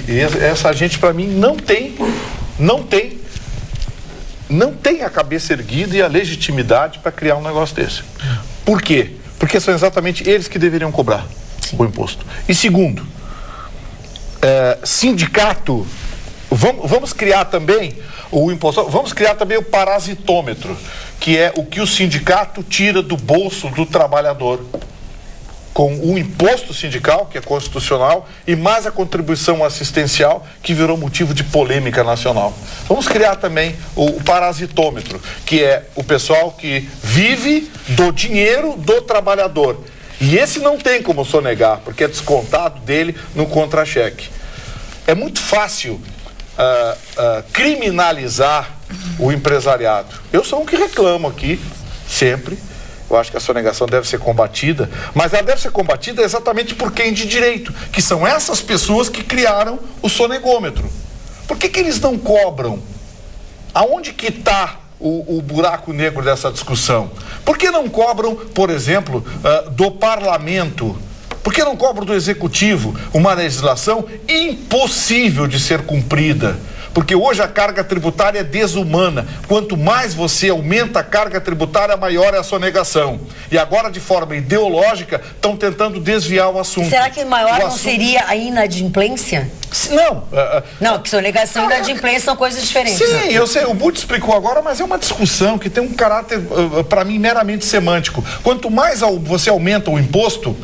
E essa gente, para mim, não tem a cabeça erguida e a legitimidade para criar um negócio desse. Por quê? Porque são exatamente eles que deveriam cobrar o imposto. E segundo, sindicato, vamos criar também o imposto, vamos criar também o parasitômetro, que é o que o sindicato tira do bolso do trabalhador, com o imposto sindical, que é constitucional, e mais a contribuição assistencial, que virou motivo de polêmica nacional. Vamos criar também o parasitômetro, que é o pessoal que vive do dinheiro do trabalhador. E esse não tem como sonegar, porque é descontado dele no contra-cheque. É muito fácil criminalizar o empresariado. Eu sou um que reclamo aqui, sempre. Eu acho que a sonegação deve ser combatida, mas ela deve ser combatida exatamente por quem de direito, que são essas pessoas que criaram o sonegômetro. Por que eles não cobram? Aonde que está o buraco negro dessa discussão? Por que não cobram, por exemplo, do parlamento? Por que não cobram do executivo uma legislação impossível de ser cumprida? Porque hoje a carga tributária é desumana. Quanto mais você aumenta a carga tributária, maior é a sonegação. E agora, de forma ideológica, estão tentando desviar o assunto. Será que maior não seria a inadimplência? Não. Não, que sonegação e inadimplência são coisas diferentes. Sim, eu sei, o Budi explicou agora, mas é uma discussão que tem um caráter, para mim, meramente semântico. Quanto mais você aumenta o imposto,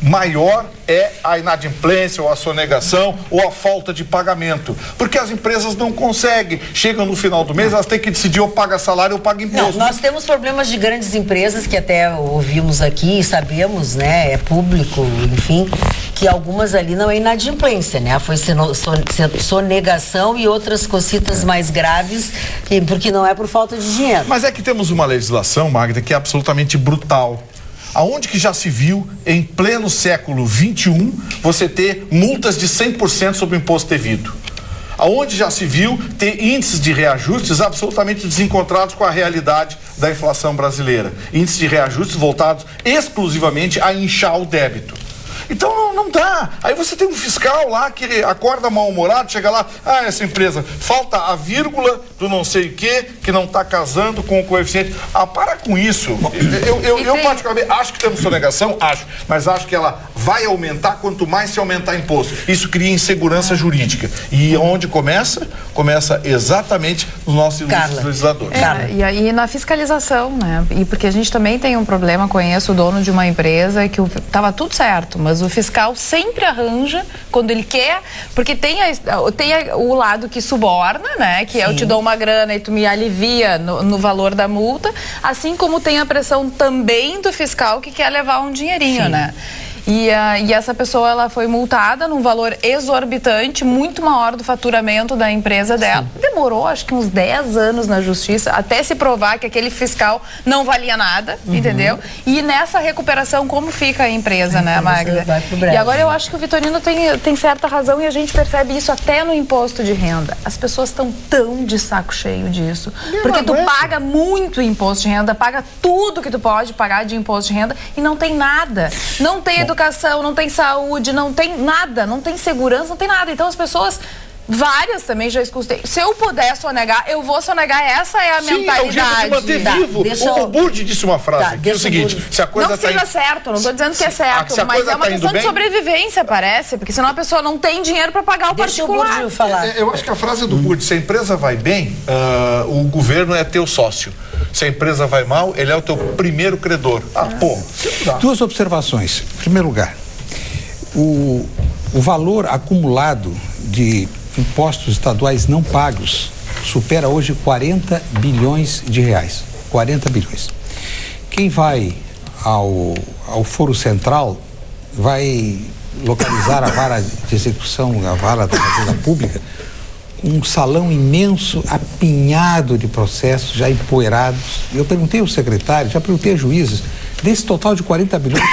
maior é a inadimplência ou a sonegação ou a falta de pagamento, porque as empresas não conseguem, chegam no final do mês, elas têm que decidir ou paga salário ou paga imposto. Não, nós temos problemas de grandes empresas que até ouvimos aqui, sabemos, né, é público, enfim, que algumas ali não é inadimplência, né, foi sonegação e outras cositas mais graves, porque não é por falta de dinheiro. Mas é que temos uma legislação, Magda, que é absolutamente brutal. Aonde que já se viu, em pleno século XXI, você ter multas de 100% sobre o imposto devido? Aonde já se viu ter índices de reajustes absolutamente desencontrados com a realidade da inflação brasileira? Índices de reajustes voltados exclusivamente a inchar o débito. Então não dá. Aí você tem um fiscal lá que acorda mal-humorado, chega lá, essa empresa, falta a vírgula do não sei o que não está casando com o coeficiente. Para com isso. Eu particularmente acho que temos sonegação, mas acho que ela vai aumentar quanto mais se aumentar imposto. Isso cria insegurança jurídica. E onde começa? Começa exatamente nos nossos legisladores. E aí na fiscalização, né? E porque a gente também tem um problema, conheço o dono de uma empresa que estava tudo certo, mas o fiscal sempre arranja quando ele quer, porque tem o lado que suborna, né? Que eu te dou uma grana e tu me alivia no valor da multa, assim como tem a pressão também do fiscal que quer levar um dinheirinho, né? E essa pessoa, ela foi multada num valor exorbitante, muito maior do faturamento da empresa dela. Demorou, acho que uns 10 anos na justiça, até se provar que aquele fiscal não valia nada, entendeu? E nessa recuperação, como fica a empresa, né, Magda? E agora eu acho que o Vitorino tem certa razão e a gente percebe isso até no imposto de renda. As pessoas estão tão de saco cheio disso. Porque tu paga muito imposto de renda, paga tudo que tu pode pagar de imposto de renda e não tem nada. Não tem educação, não tem saúde, não tem nada, não tem segurança, não tem nada. Então as pessoas, várias também já escutei, se eu puder sonegar, eu vou sonegar, essa é a mentalidade. É o jeito de manter vivo. O Budi disse uma frase, que é o seguinte, se a coisa não seja certo, não estou dizendo que é certo, mas é uma questão de sobrevivência, parece, porque senão a pessoa não tem dinheiro para pagar o particular. Deixa o Budi falar. Eu acho que a frase do Budi, se a empresa vai bem, o governo é teu sócio. Se a empresa vai mal, ele é o teu primeiro credor. Duas observações. Em primeiro lugar, o valor acumulado de impostos estaduais não pagos supera hoje 40 bilhões de reais. 40 bilhões. Quem vai ao Foro Central vai localizar a vara de execução, a vara da Fazenda Pública, um salão imenso, apinhado de processos já empoeirados. Eu perguntei ao secretário, já perguntei a juízes, desse total de 40 bilhões,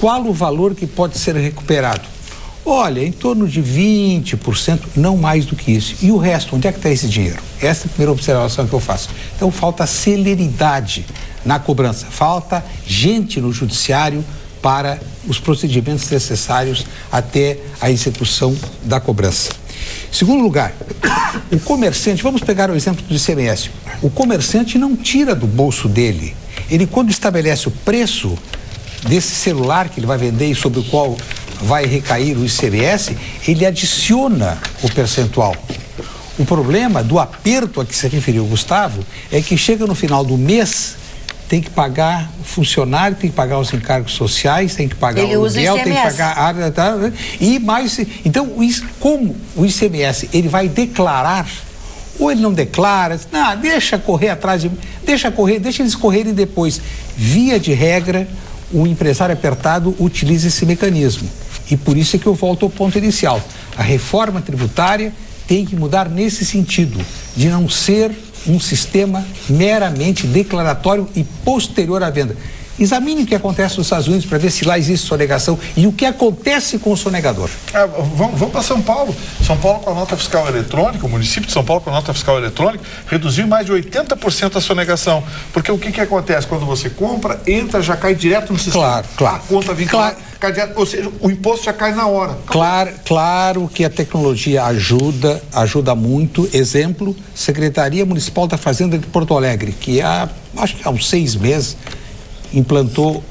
qual o valor que pode ser recuperado? Olha, em torno de 20%, não mais do que isso. E o resto, onde é que está esse dinheiro? Essa é a primeira observação que eu faço. Então falta celeridade na cobrança, falta gente no judiciário para os procedimentos necessários até a execução da cobrança. Segundo lugar, o comerciante, vamos pegar o exemplo do ICMS, o comerciante não tira do bolso dele. Ele, quando estabelece o preço desse celular que ele vai vender e sobre o qual vai recair o ICMS, ele adiciona o percentual. O problema do aperto a que se referiu o Gustavo é que chega no final do mês, tem que pagar o funcionário, tem que pagar os encargos sociais, tem que pagar o aluguel, tem que pagar e mais. Então, como o ICMS ele vai declarar, ou ele não declara, deixa correr atrás, deixa eles correrem depois. Via de regra, o empresário apertado utiliza esse mecanismo. E por isso é que eu volto ao ponto inicial. A reforma tributária tem que mudar nesse sentido, de não ser um sistema meramente declaratório e posterior à venda. Examine o que acontece nos Estados Unidos para ver se lá existe sonegação e o que acontece com o sonegador. Vamos para São Paulo. São Paulo, com a nota fiscal eletrônica, o município de São Paulo, com a nota fiscal eletrônica, reduziu mais de 80% a sonegação. Porque o que acontece? Quando você compra, entra, já cai direto no sistema. Claro. A conta vinculada, cai direto, ou seja, o imposto já cai na hora. Claro que a tecnologia ajuda muito. Exemplo, Secretaria Municipal da Fazenda de Porto Alegre, que acho que há uns 6 meses, implantou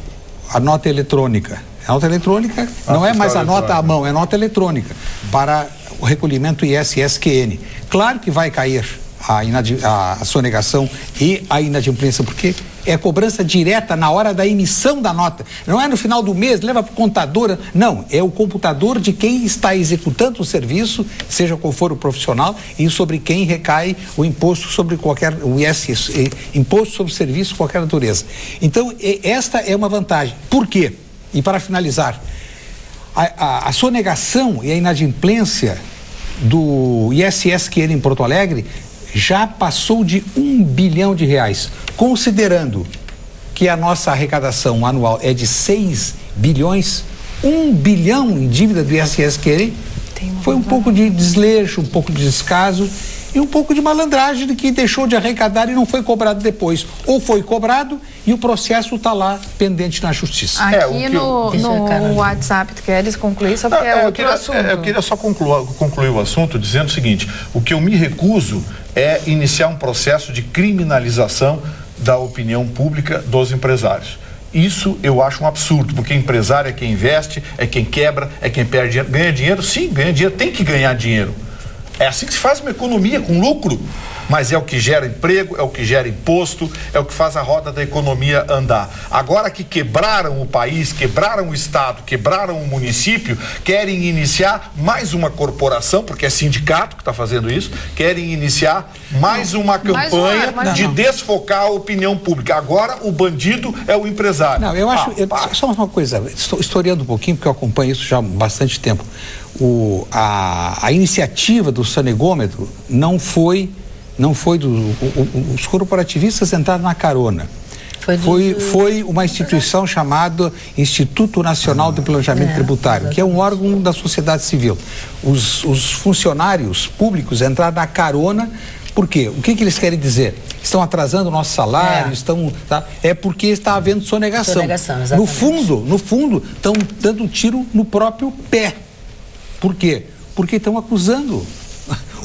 a nota eletrônica. A nota eletrônica não é mais a nota à mão, é nota eletrônica para o recolhimento ISS-QN. Claro que vai cair a sonegação e a inadimplência, porque é cobrança direta na hora da emissão da nota. Não é no final do mês, leva para o contador. Não, é o computador de quem está executando o serviço, seja qual for o profissional, e sobre quem recai o imposto sobre o ISS, imposto sobre serviço de qualquer natureza. Então, esta é uma vantagem. Por quê? E para finalizar, a sonegação e a inadimplência do ISS-QN em Porto Alegre já passou de R$1 bilhão, considerando que a nossa arrecadação anual é de 6 bilhões, 1 bilhão em dívida do ISS-QN foi um pouco de desleixo, um pouco de descaso e um pouco de malandragem de que deixou de arrecadar e não foi cobrado depois. Ou foi cobrado e o processo está lá pendente na justiça. Aqui no WhatsApp, tu queres concluir? Só porque é outro assunto. Eu queria só concluir o assunto dizendo o seguinte: o que eu me recuso é iniciar um processo de criminalização da opinião pública dos empresários. Isso eu acho um absurdo, porque empresário é quem investe, é quem quebra, é quem perde dinheiro. Ganha dinheiro? Sim, ganha dinheiro, tem que ganhar dinheiro. É assim que se faz uma economia, com lucro. Mas é o que gera emprego, é o que gera imposto, é o que faz a roda da economia andar. Agora que quebraram o país, quebraram o estado, quebraram o município, querem iniciar mais uma corporação, porque é sindicato que está fazendo isso, querem iniciar mais uma campanha de desfocar a opinião pública. Agora o bandido é o empresário. Não, eu acho, só uma coisa, estou historiando um pouquinho, porque eu acompanho isso já há bastante tempo. A iniciativa do sonegômetro não foi os corporativistas entraram na carona. Foi uma instituição chamada Instituto Nacional de Planejamento Tributário, que é um órgão da sociedade civil. Os funcionários públicos entraram na carona. Por quê? O que eles querem dizer? Estão atrasando o nosso salário, é porque está havendo sonegação. No fundo, estão dando um tiro no próprio pé. Por quê? Porque estão acusando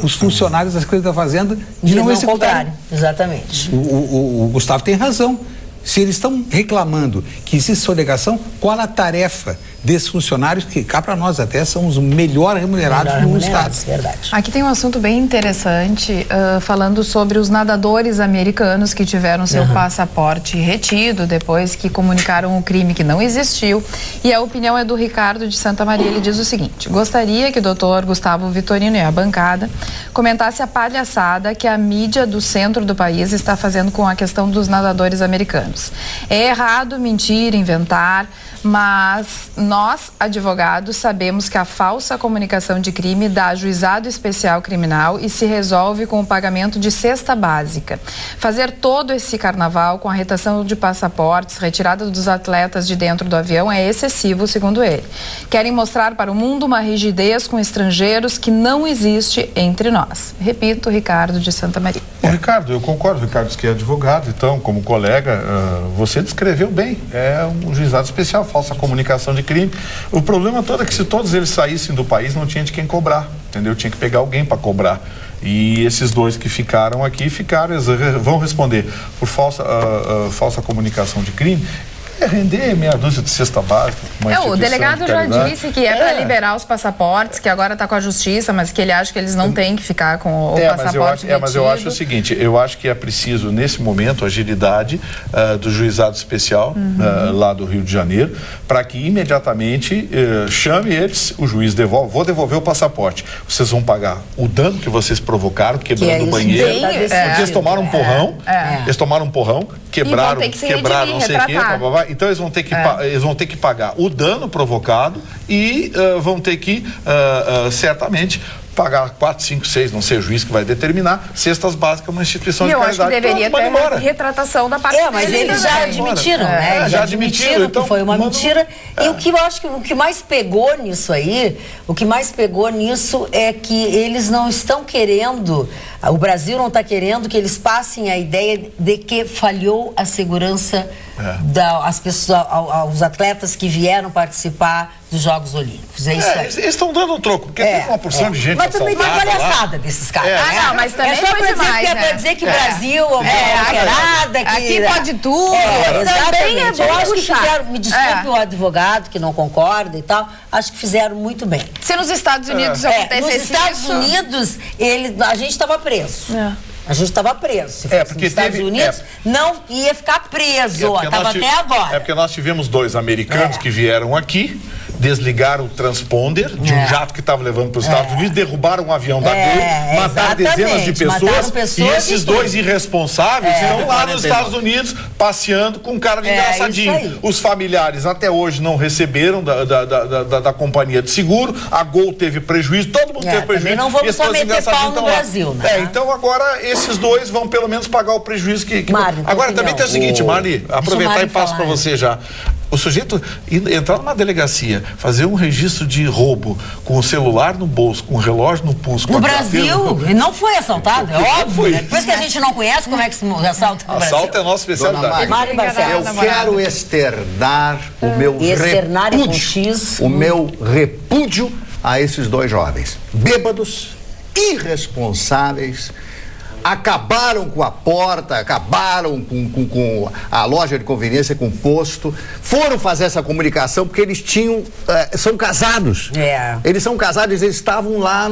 os funcionários das coisas da Fazenda de não executarem. Exatamente. O Gustavo tem razão. Se eles estão reclamando que existe sonegação, qual a tarefa desses funcionários, que cá para nós até são os melhor remunerados no Estado? Verdade. Aqui tem um assunto bem interessante, falando sobre os nadadores americanos que tiveram seu passaporte retido depois que comunicaram o crime que não existiu. E a opinião é do Ricardo de Santa Maria. Ele diz o seguinte: gostaria que o doutor Gustavo Vitorino e a bancada comentasse a palhaçada que a mídia do centro do país está fazendo com a questão dos nadadores americanos. É errado mentir, inventar, mas nós, advogados, sabemos que a falsa comunicação de crime dá ajuizado especial criminal e se resolve com o pagamento de cesta básica. Fazer todo esse carnaval com a retação de passaportes, retirada dos atletas de dentro do avião é excessivo, segundo ele. Querem mostrar para o mundo uma rigidez com estrangeiros que não existe entre nós. Repito, Ricardo de Santa Maria. Ricardo, eu concordo, Ricardo, que é advogado, então, como colega, você descreveu bem, é um juizado especial, falsa comunicação de crime. O problema todo é que se todos eles saíssem do país, não tinha de quem cobrar, entendeu? Tinha que pegar alguém para cobrar. E esses dois que ficaram aqui, vão responder por falsa comunicação de crime. Render meia dúzia de cesta básica. O delegado já disse que para liberar os passaportes, que agora está com a justiça, mas que ele acha que eles não têm que ficar com o passaporte mas eu acho o seguinte, eu acho que é preciso, nesse momento, agilidade do juizado especial lá do Rio de Janeiro, para que imediatamente chame eles, o juiz devolve, vou devolver o passaporte. Vocês vão pagar o dano que vocês provocaram, quebrando o banheiro. Porque eles tomaram um porrão, quebraram, não sei o quê, então eles vão ter que pagar o dano provocado e vão ter que certamente pagar 4, 5, 6, não sei o juiz que vai determinar, cestas básicas numa instituição de caridade. Eu acho que deveria ter retratação da parte mas eles já admitiram, né? Eles já admitiram então, que foi uma mentira. E o que eu acho que o que mais pegou nisso aí, é que eles não estão querendo, o Brasil não está querendo que eles passem a ideia de que falhou a segurança das pessoas, aos atletas que vieram participar dos Jogos Olímpicos. É isso aí. Eles estão dando um troco, porque tem uma porção de gente. Mas também tem palhaçada desses caras. Não, mas também só foi demais, pra dizer que o Brasil aqui pode tudo. Exatamente. Eu acho que fizeram, me desculpe o advogado que não concorda e tal, acho que fizeram muito bem. Se nos Estados Unidos acontecesse nos Estados Unidos, a gente estava preso. A gente estava preso. Se fosse nos Estados Unidos, não ia ficar preso. Estava até agora. É porque nós tivemos 2 americanos que vieram aqui, desligaram o transponder de um jato que estava levando para os Estados Unidos, derrubaram um avião da Gol, mataram dezenas de pessoas, e esses 2 irresponsáveis estão lá nos Estados Unidos passeando com cara de engraçadinho. Os familiares até hoje não receberam da companhia de seguro, a Gol teve prejuízo, todo mundo teve prejuízo. Não vamos só meter pau no Brasil, né? Então agora esses 2 vão pelo menos pagar o prejuízo que agora também tem o seguinte, Marli, aproveitar e passo para você já. O sujeito entrar numa delegacia, fazer um registro de roubo com o celular no bolso, com o relógio no pulso. No Brasil, ele não foi assaltado, é óbvio. Né? Depois que a gente não conhece, como é que se assalta no Brasil? Assalto é a nossa especialidade. Eu quero externar o meu repúdio a esses 2 jovens. Bêbados, irresponsáveis, acabaram com a porta, acabaram com a loja de conveniência, com o posto, foram fazer essa comunicação porque eles são casados. Eles são casados, eles estavam lá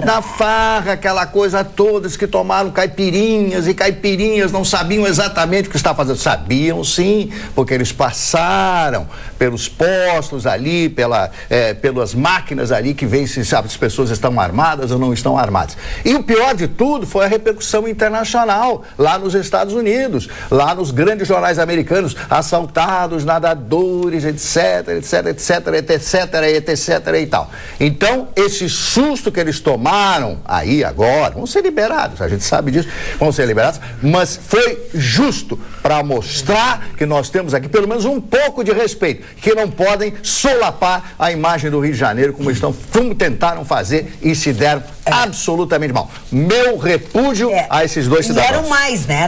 na farra, aquela coisa toda, eles que tomaram caipirinhas e caipirinhas, não sabiam exatamente o que estavam fazendo. Sabiam sim, porque eles passaram pelos postos ali, pelas máquinas ali que veem se as pessoas estão armadas ou não estão armadas. E o pior de tudo foi a repercussão internacional, lá nos Estados Unidos, lá nos grandes jornais americanos, assaltados, nadadores, etc, etc, etc, etc, etc e tal. Então, esse susto que eles tomaram aí agora, vão ser liberados, a gente sabe disso, vão ser liberados, mas foi justo para mostrar que nós temos aqui pelo menos um pouco de respeito, que não podem solapar a imagem do Rio de Janeiro como tentaram fazer e se deram absolutamente mal. Meu repúdio a esses 2 cidadãos. E eram mais, né?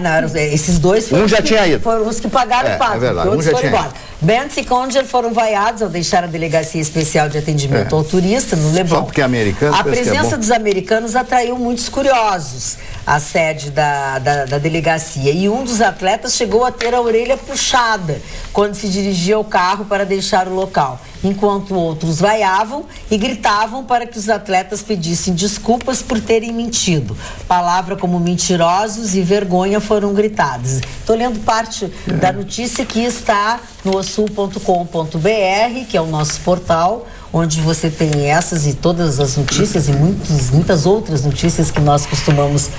Esses 2 foram, já tinha ido. Foram os que pagaram o pato. É verdade, outros foram embora. Bentz e Conger foram vaiados ao deixar a Delegacia Especial de Atendimento ao Turista, no Leblon. Só porque é americano. A presença dos americanos atraiu muitos curiosos à sede da delegacia. E um dos atletas chegou a ter a orelha puxada quando se dirigia ao carro para deixar o local, enquanto outros vaiavam e gritavam para que os atletas pedissem desculpas por terem mentido. Palavras como mentirosos e vergonha foram gritadas. Estou lendo parte da notícia que está no osul.com.br, que é o nosso portal, onde você tem essas e todas as notícias e muitas outras notícias que nós costumamos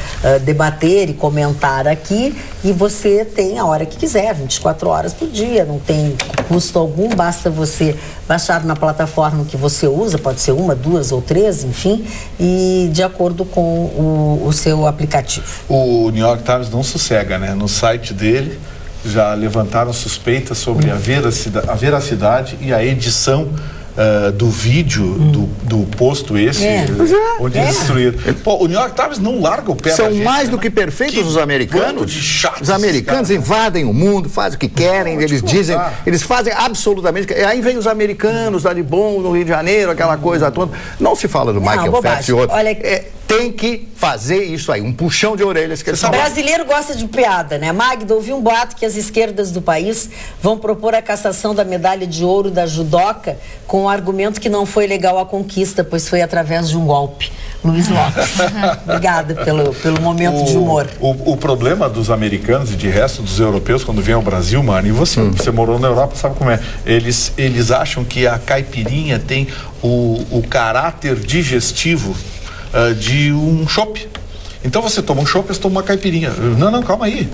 debater e comentar aqui, e você tem a hora que quiser, 24 horas por dia, não tem custo algum, basta você baixar na plataforma que você usa, pode ser 1, 2 ou 3, enfim, e de acordo com o seu aplicativo. O New York Times não sossega, né? No site dele já levantaram suspeitas sobre a veracidade e a edição do vídeo do posto esse, onde eles destruíram. Pô, o New York Times não larga o pé São da gente, mais do que perfeitos os americanos. Os americanos invadem o mundo, fazem o que querem, eles dizem, eles fazem absolutamente. Aí vem os americanos lá de bom, no Rio de Janeiro, aquela coisa toda. Não se fala do Michael Phelps e outro. Tem que fazer isso aí, um puxão de orelhas que eles O brasileiro gosta de piada, né? Magda, ouvi um boato que as esquerdas do país vão propor a cassação da medalha de ouro da judoca com o argumento que não foi legal a conquista, pois foi através de um golpe. Luiz Lopes. Obrigada pelo momento de humor. O problema dos americanos e de resto dos europeus quando vem ao Brasil, mano, e você morou na Europa, sabe como é? Eles acham que a caipirinha tem o caráter digestivo de um chopp. Então você toma um chopp, você toma uma caipirinha. Não, calma aí.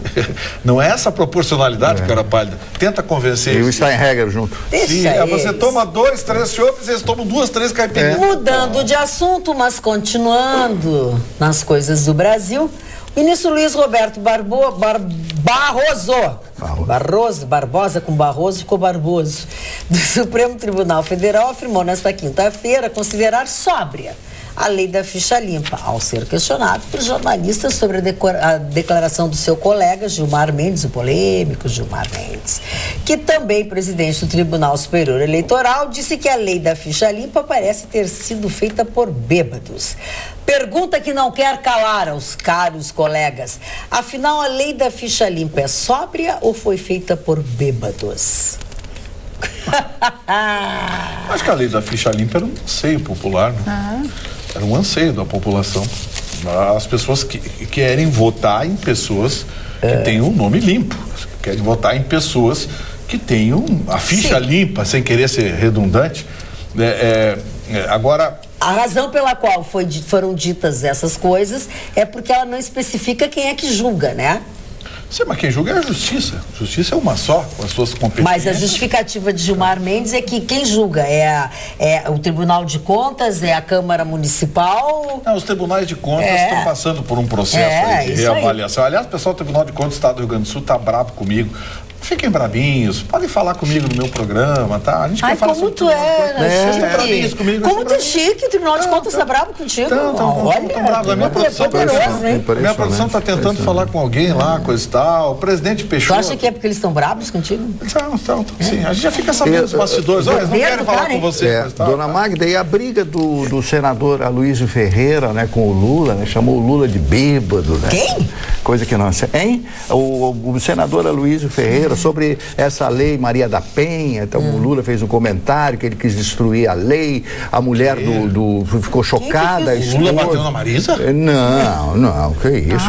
Não é essa a proporcionalidade, cara pálida. Tenta convencer. E o Steinhegger junto. Sim, você toma 2, 3 chopps, eles tomam 2, 3 caipirinhas. Mudando de assunto, mas continuando nas coisas do Brasil, o ministro Luiz Roberto Barbosa com Barroso ficou Barboso, do Supremo Tribunal Federal afirmou nesta quinta-feira considerar sóbria a lei da ficha limpa, ao ser questionado por jornalistas sobre a declaração do seu colega Gilmar Mendes, o polêmico Gilmar Mendes, que também presidente do Tribunal Superior Eleitoral, disse que a lei da ficha limpa parece ter sido feita por bêbados. Pergunta que não quer calar aos caros colegas: afinal, a lei da ficha limpa é sóbria ou foi feita por bêbados? Acho que a lei da ficha limpa era um anseio popular, né? Era um anseio da população. As pessoas que querem votar em pessoas que tenham um nome limpo, querem votar em pessoas que tenham a ficha limpa, sem querer ser redundante. Agora, a razão pela qual foram ditas essas coisas é porque ela não especifica quem é que julga, né? Sim, mas quem julga é a justiça. A justiça é uma só, com as suas competências. Mas a justificativa de Gilmar Mendes é que quem julga é o Tribunal de Contas, é a Câmara Municipal. Não, os tribunais de contas estão passando por um processo aí de reavaliação. Aí. Aliás, o pessoal do Tribunal de Contas do Estado do Rio Grande do Sul está bravo comigo. Fiquem brabinhos, podem falar comigo no meu programa, tá? A gente quer falar sobre vocês estão bravinhos comigo. Como tu é chique, o Tribunal de Contas está bravo contigo. Olha, a minha produção minha produção está tentando falar com alguém lá, coisa e tal. O presidente Peixoto. Tu acha que é porque eles estão bravos contigo? Então, sim. A gente já fica sabendo dos bastidores. Olha, eles não querem falar com você. Dona Magda, e a briga do senador Aloysio Ferreira, né, com o Lula, né? Chamou o Lula de bêbado, né? Quem? Coisa que não... Hein? O senador Aloysio Ferreira, sobre essa lei Maria da Penha. Então o Lula fez um comentário que ele quis destruir a lei, a mulher ficou chocada. O Lula bateu na Marisa? Não, que isso?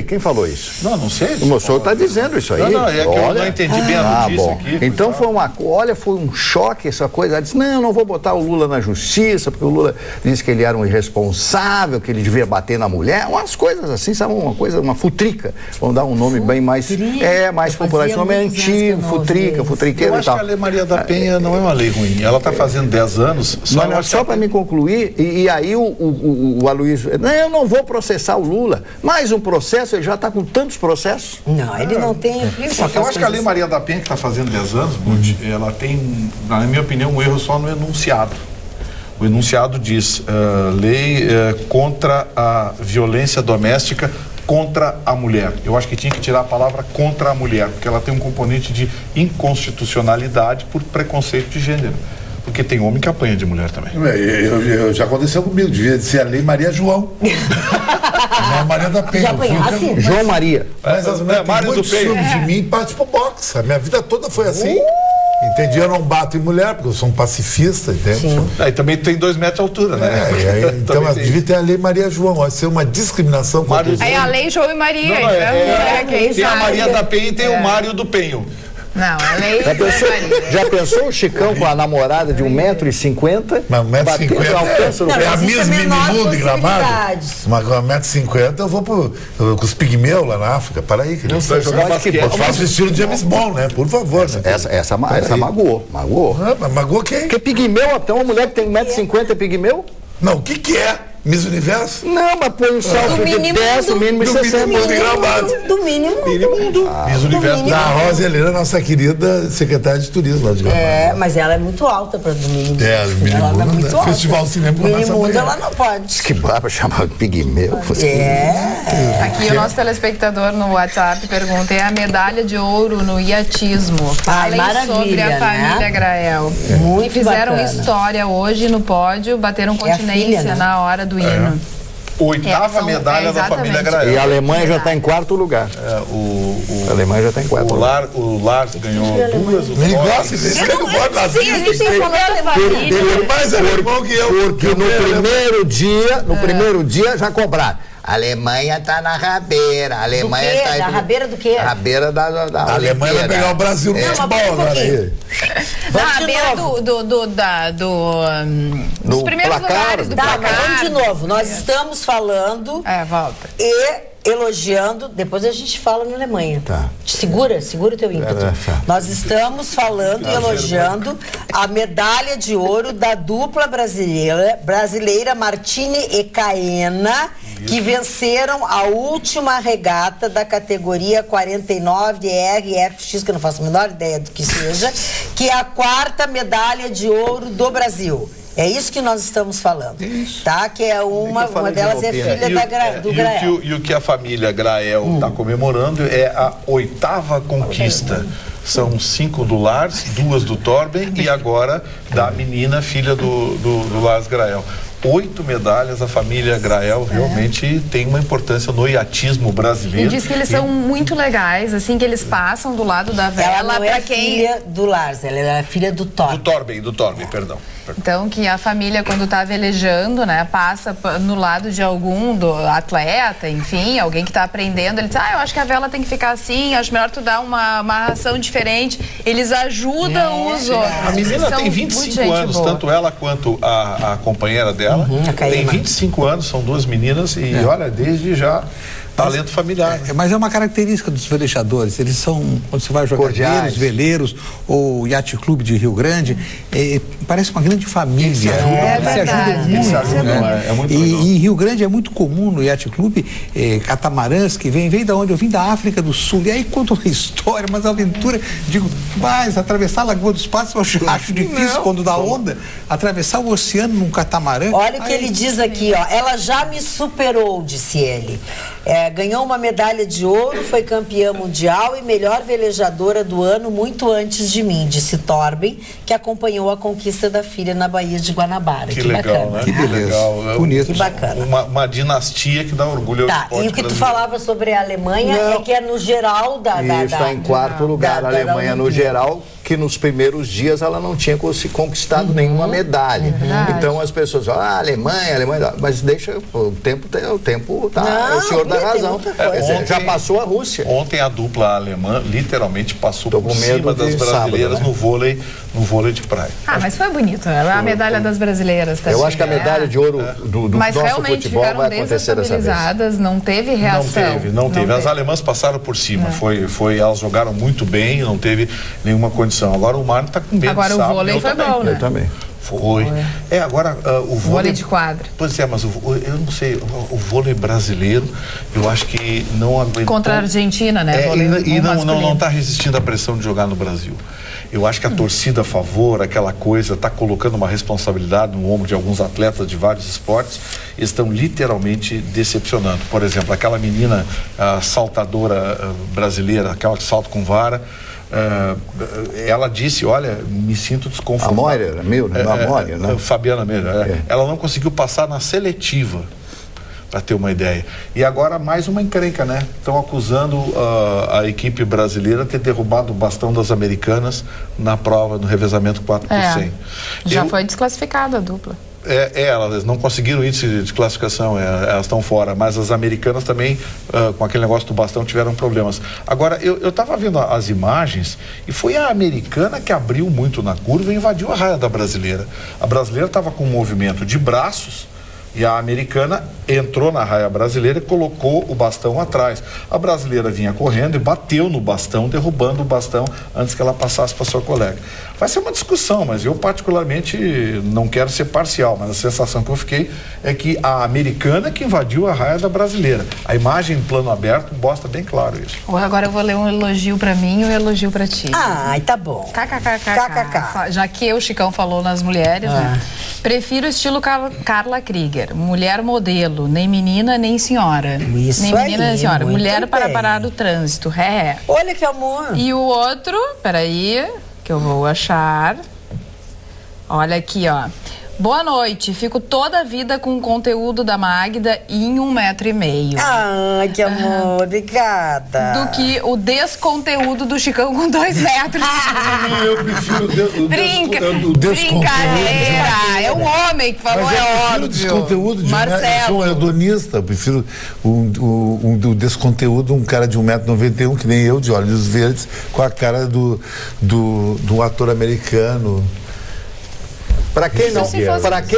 Quem falou isso? Não sei. O senhor está dizendo isso aí. Não, é que eu não entendi bem a notícia aqui. Então foi um choque essa coisa. Ela disse, não vou botar o Lula na justiça, porque o Lula disse que ele era um irresponsável, que ele devia bater na mulher, umas coisas assim, sabe, uma futrica. Vamos dar um nome bem mais popular. Esse nome é antigo, futriqueiro eu e acho tal. que a Lei Maria da Penha não é uma lei ruim. Ela está fazendo 10 anos. Só para me concluir, e aí o Aloysio, eu não vou processar o Lula. Mais um processo, ele já está com tantos processos. Não, ele não tem. Eu acho que a Lei Maria da Penha, que está fazendo 10 anos, ela tem, na minha opinião, um erro só no enunciado. O enunciado diz lei contra a violência doméstica contra a mulher. Eu acho que tinha que tirar a palavra contra a mulher, porque ela tem um componente de inconstitucionalidade por preconceito de gênero. Porque tem homem que apanha de mulher também. Já aconteceu comigo, devia ser a Lei Maria João. Não, Maria da Penha. Já apanhasse? João Maria. Mas as mulheres têm muito ciúme de mim e partem pro boxe. A minha vida toda foi assim. Entendi? Eu não bato em mulher, porque eu sou um pacifista, entende? Aí também tem 2 metros de altura, né? Então, devia ter a Lei Maria João, vai ser uma discriminação contra os a Lei João e Maria. Tem a Maria da Penha e tem o Mário do Penho. Não, a lei já pensou o Chicão com a namorada de 1,50 m? Mas 1,50 m é a Miss Minimundo de Gramado. Mas com 1,50 m eu vou com os pigmeus lá na África. Para aí, querido. Eu faço o estilo de James Bond, né? Por favor. Essa magoou. Magoou quem? Porque pigmeu, até uma mulher que tem 1,50 m é pigmeu? Não, o que é? Miss Universo? Não, mas põe um salto de 10, no mínimo de 60. Do mínimo mundo. Miss Universo. Da Rosa Helena, nossa querida secretária de turismo lá de Gramado. Mas ela é muito alta para do mínimo. Do mínimo Ela é muito alta. Festival Cinema com a Mínimo mundo ela não pode. Que barba chamado Pigmeu. Aqui o nosso telespectador no WhatsApp pergunta: é a medalha de ouro no iatismo. Falem sobre a família Grael. Muito fizeram bacana. História hoje no pódio, bateram continência filha, né? na hora do hino. 8ª medalha da família Grael. E a Alemanha já está em 4º lugar. A Alemanha já está em 4º lugar. O Lars ganhou 2, o Ele Thor- gosta desse negócio das Sim, a gente tem que falar da família. Ele é mais alemão que eu. Porque no primeiro dia já cobraram. A Alemanha tá na rabeira. A Alemanha Do quê? tá Da rabeira do quê? Rabeira da A Alemanha vai pegar o Brasil no futebol agora aí. Na rabeira dos primeiros placar, lugares do Tá, placar. mas vamos de novo. Nós estamos falando Volta. e elogiando, depois a gente fala na Alemanha. Tá. Segura o teu ímpeto. Tá. Nós estamos falando e elogiando a medalha de ouro da dupla brasileira Martini e Caena, que venceram a última regata da categoria 49 RFX, que eu não faço a menor ideia do que seja, que é a 4ª medalha de ouro do Brasil. É isso que nós estamos falando, tá? Que é uma delas é filha do Grael. E o que a família Grael está comemorando é a 8ª conquista. São 5 do Lars, 2 do Torben e agora da menina, filha do Lars Grael. 8 medalhas, a família Grael realmente tem uma importância no iatismo brasileiro. E diz que eles são muito legais, assim, que eles passam do lado da vela. Ela não é filha do Lars, ela é filha do Torben. Do Torben, perdão. Então, que a família, quando tá velejando, né, passa no lado de algum do atleta, enfim, alguém que tá aprendendo, ele diz, eu acho que a vela tem que ficar assim, acho melhor tu dar uma amarração diferente. Eles ajudam os outros. A menina tem 25 anos, tanto ela quanto a companheira dela. Tem 25 anos, são 2 meninas e olha, desde já talento familiar. Mas é uma característica dos velejadores. Eles são, quando você vai jogar veleiros ou Yacht Clube de Rio Grande, parece uma grande família. Se ajudam muito. E em Rio Grande é muito comum no Yacht Clube catamarãs que vem da onde? Eu vim da África do Sul. E aí conta uma história, uma aventura. Digo, mas atravessar a Lagoa dos Patos eu acho difícil quando dá onda. Atravessar o oceano num catamarã. Olha o que ele diz aqui, ó. Ela já me superou, disse ele. Ganhou uma medalha de ouro, foi campeã mundial e melhor velejadora do ano muito antes de mim, disse Torben, que acompanhou a conquista da filha na Baía de Guanabara. Que legal, bacana. né? Que legal. Bonito. Que bacana. Uma dinastia que dá orgulho ao esporte E o que tu brasileiro. falava sobre a Alemanha é que é no geral está em 4º lugar. A Alemanha, no geral, que nos primeiros dias ela não tinha conquistado nenhuma medalha. Então as pessoas falam, Alemanha, mas deixa, o tempo tá, é o senhor da razão. Já passou a Rússia. Ontem a dupla alemã literalmente passou Tô por com medo cima das de brasileiras sábado, né? no vôlei de praia. Mas foi bonito, a medalha das brasileiras. Tá, eu acho que a medalha de ouro do mas nosso realmente futebol ficaram vai acontecer dessa vez. Não teve reação. Não teve. As alemãs passaram por cima. Elas jogaram muito bem, não teve nenhuma condição. Agora o Marno está com medo. Agora o vôlei foi bom, né? Eu também. Foi. Agora o vôlei de quadra. Pois é, mas eu não sei, o vôlei brasileiro, eu acho que não aguentou. Contra a Argentina, né? E não está resistindo à pressão de jogar no Brasil. Eu acho que a torcida a favor, aquela coisa, está colocando uma responsabilidade no ombro de alguns atletas de vários esportes, estão literalmente decepcionando. Por exemplo, aquela menina saltadora brasileira, aquela que salta com vara, ela disse, olha, me sinto desconfortável. A Moira, né? Fabiana Meira. Ela não conseguiu passar na seletiva, para ter uma ideia. E agora mais uma encrenca, né? Estão acusando a equipe brasileira de ter derrubado o bastão das americanas na prova, no revezamento 4x100. Já foi desclassificada a dupla. Elas não conseguiram índice de classificação, elas estão fora, mas as americanas também, com aquele negócio do bastão, tiveram problemas. Agora, eu estava vendo as imagens e foi a americana que abriu muito na curva e invadiu a raia da brasileira. A brasileira estava com um movimento de braços E a americana entrou na raia brasileira e colocou o bastão atrás. A brasileira vinha correndo e bateu no bastão, derrubando o bastão antes que ela passasse para sua colega. Vai ser uma discussão, mas eu particularmente não quero ser parcial, mas a sensação que eu fiquei é que a americana que invadiu a raia da brasileira. A imagem em plano aberto mostra bem claro isso. Agora eu vou ler um elogio pra mim e um elogio pra ti. Ai, tá bom. KKK. Já que o Chicão falou nas mulheres, né? Prefiro o estilo Carla Krieger. Mulher modelo, nem menina, nem senhora. Isso nem menina, aí, nem senhora. muito Mulher para bem. parar o trânsito. Olha que amor. E o outro, peraí, que eu vou achar. Olha aqui, ó. Boa noite, fico toda a vida com o conteúdo da Magda em 1,5 metro. Ai, que amor, obrigada. Do que o desconteúdo do Chicão com 2 metros. Eu prefiro o desconteúdo. Brincadeira, é um homem que falou, Mas eu prefiro óbvio. o desconteúdo de Marcelo. eu sou hedonista, eu prefiro o desconteúdo, um cara de 1,91 m, que nem eu, de olhos verdes, com a cara do ator americano. Para quem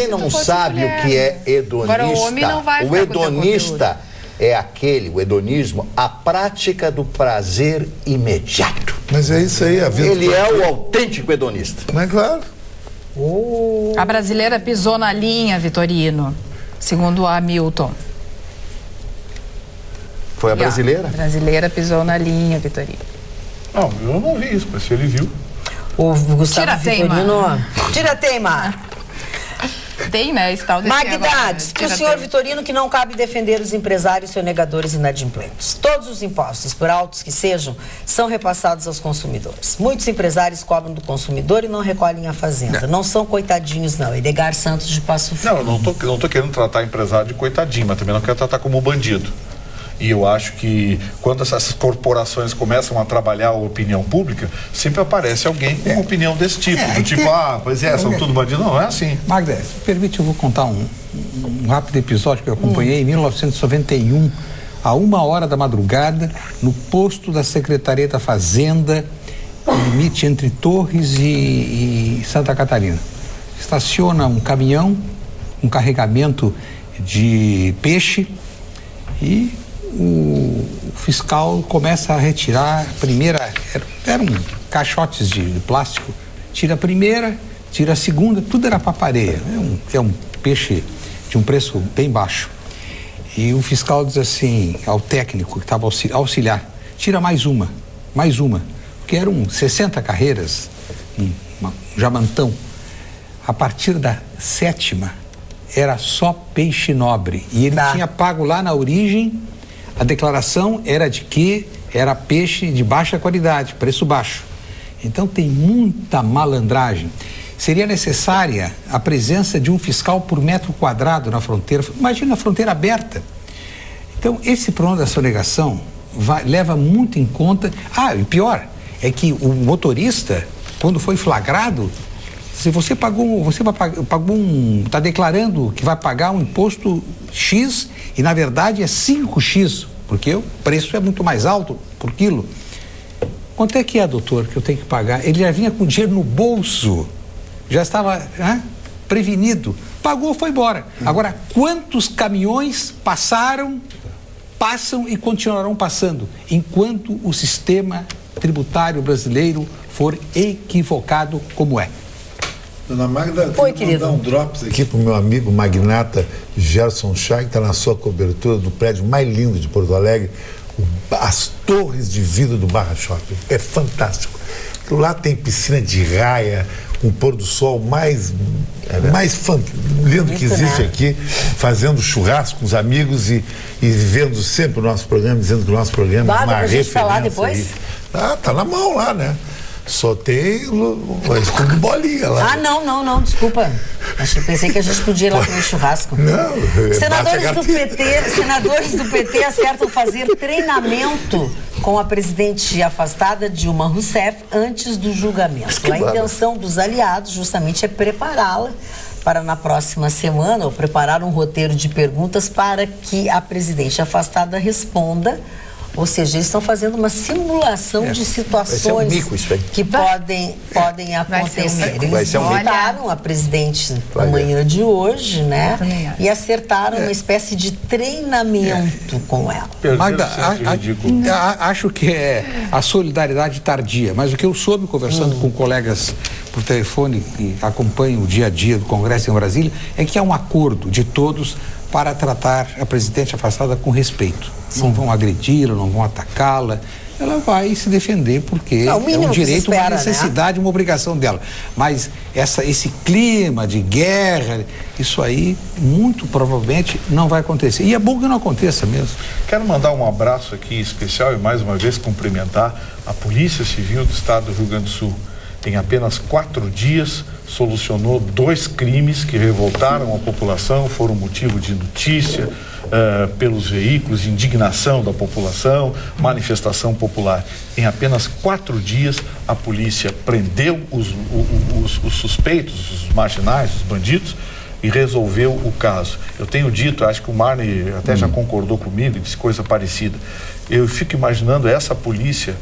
não sabe o que é hedonista, Agora, o homem não vai o hedonista é o hedonismo, a prática do prazer imediato. Mas é isso aí, a vida. Ele é o autêntico hedonista. Não é claro? A brasileira pisou na linha, Vitorino, segundo o Hamilton. Foi a brasileira? A brasileira pisou na linha, Vitorino. Não, eu não vi isso, mas se ele viu... O Gustavo Tira-teima. Tira teima. Tem, né? Esse tal desse Magda, agora, diz para o tira senhor teima. Vitorino que não cabe defender os empresários sonegadores inadimplentes. Todos os impostos, por altos que sejam, são repassados aos consumidores. Muitos empresários cobram do consumidor e não recolhem a fazenda. Não são coitadinhos, não. Edgar Santos de Passo Fundo. Não, eu não tô querendo tratar empresário de coitadinho, mas também não quero tratar como bandido. E eu acho que quando essas corporações começam a trabalhar a opinião pública, sempre aparece alguém com uma opinião desse tipo. Do tipo, pois é, são tudo bandido. Não é assim. Magda, se permite, eu vou contar um rápido episódio que eu acompanhei em 1991, a 1h da madrugada, no posto da Secretaria da Fazenda, limite entre Torres e Santa Catarina. Estaciona um caminhão, um carregamento de peixe e o fiscal começa a retirar a primeira, eram caixotes de plástico, tira a primeira, tira a segunda, tudo era papareia, é um peixe de um preço bem baixo. E o fiscal diz assim ao técnico que estava auxiliar, tira mais uma, porque eram 60 carreiras, um jamantão. A partir da 7ª era só peixe nobre e ele tinha pago lá na origem. A declaração era de que era peixe de baixa qualidade, preço baixo. Então tem muita malandragem. Seria necessária a presença de um fiscal por metro quadrado na fronteira. Imagina a fronteira aberta. Então esse problema da sonegação leva muito em conta... e pior é que o motorista, quando foi flagrado, se você está declarando que vai pagar um imposto X e na verdade é 5x, porque o preço é muito mais alto por quilo. Quanto é que é, doutor, que eu tenho que pagar? Ele já vinha com dinheiro no bolso, já estava prevenido, pagou, foi embora. Agora, quantos caminhões passam e continuarão passando enquanto o sistema tributário brasileiro for equivocado como é? Dona Magda, Oi, queria mandar um drops aqui pro meu amigo magnata Gerson Chá, que está na sua cobertura do prédio mais lindo de Porto Alegre, as torres de vidro do Barra Shopping. É fantástico. Lá tem piscina de raia, um pôr do sol mais lindo que existe aqui, fazendo churrasco com os amigos e vendo sempre o nosso programa, dizendo que o nosso programa é uma pra gente referência. falar depois? Tá na mão lá, né? Só tem tudo bolinha lá. Não, desculpa. Pensei que a gente podia ir lá comer churrasco. Não, senadores do PT acertam fazer treinamento com a presidente afastada Dilma Rousseff antes do julgamento. A intenção dos aliados justamente é prepará-la para na próxima semana, ou preparar um roteiro de perguntas para que a presidente afastada responda Ou seja, eles estão fazendo uma simulação de situações Vai ser um mico isso aí. que podem acontecer. Vai Eles ser um mico. visitaram a presidente na Vai manhã de hoje, né? também acho. E acertaram uma espécie de treinamento com ela. Magda, acho que é a solidariedade tardia, mas o que eu soube conversando com colegas por telefone que acompanham o dia a dia do Congresso em Brasília é que há um acordo de todos para tratar a presidente afastada com respeito. Não vão agredi-la, não vão atacá-la. Ela vai se defender porque é um direito, uma necessidade, uma obrigação dela. Mas esse clima de guerra, isso aí muito provavelmente não vai acontecer. E é bom que não aconteça mesmo. Quero mandar um abraço aqui especial e mais uma vez cumprimentar a Polícia Civil do Estado do Rio Grande do Sul. Em apenas 4 dias solucionou 2 crimes que revoltaram a população, foram motivo de notícia pelos veículos, indignação da população, manifestação popular. Em apenas 4 dias a polícia prendeu os suspeitos, os marginais, os bandidos, e resolveu o caso. Eu tenho dito, acho que o Marney até já concordou comigo, disse coisa parecida. Eu fico imaginando essa polícia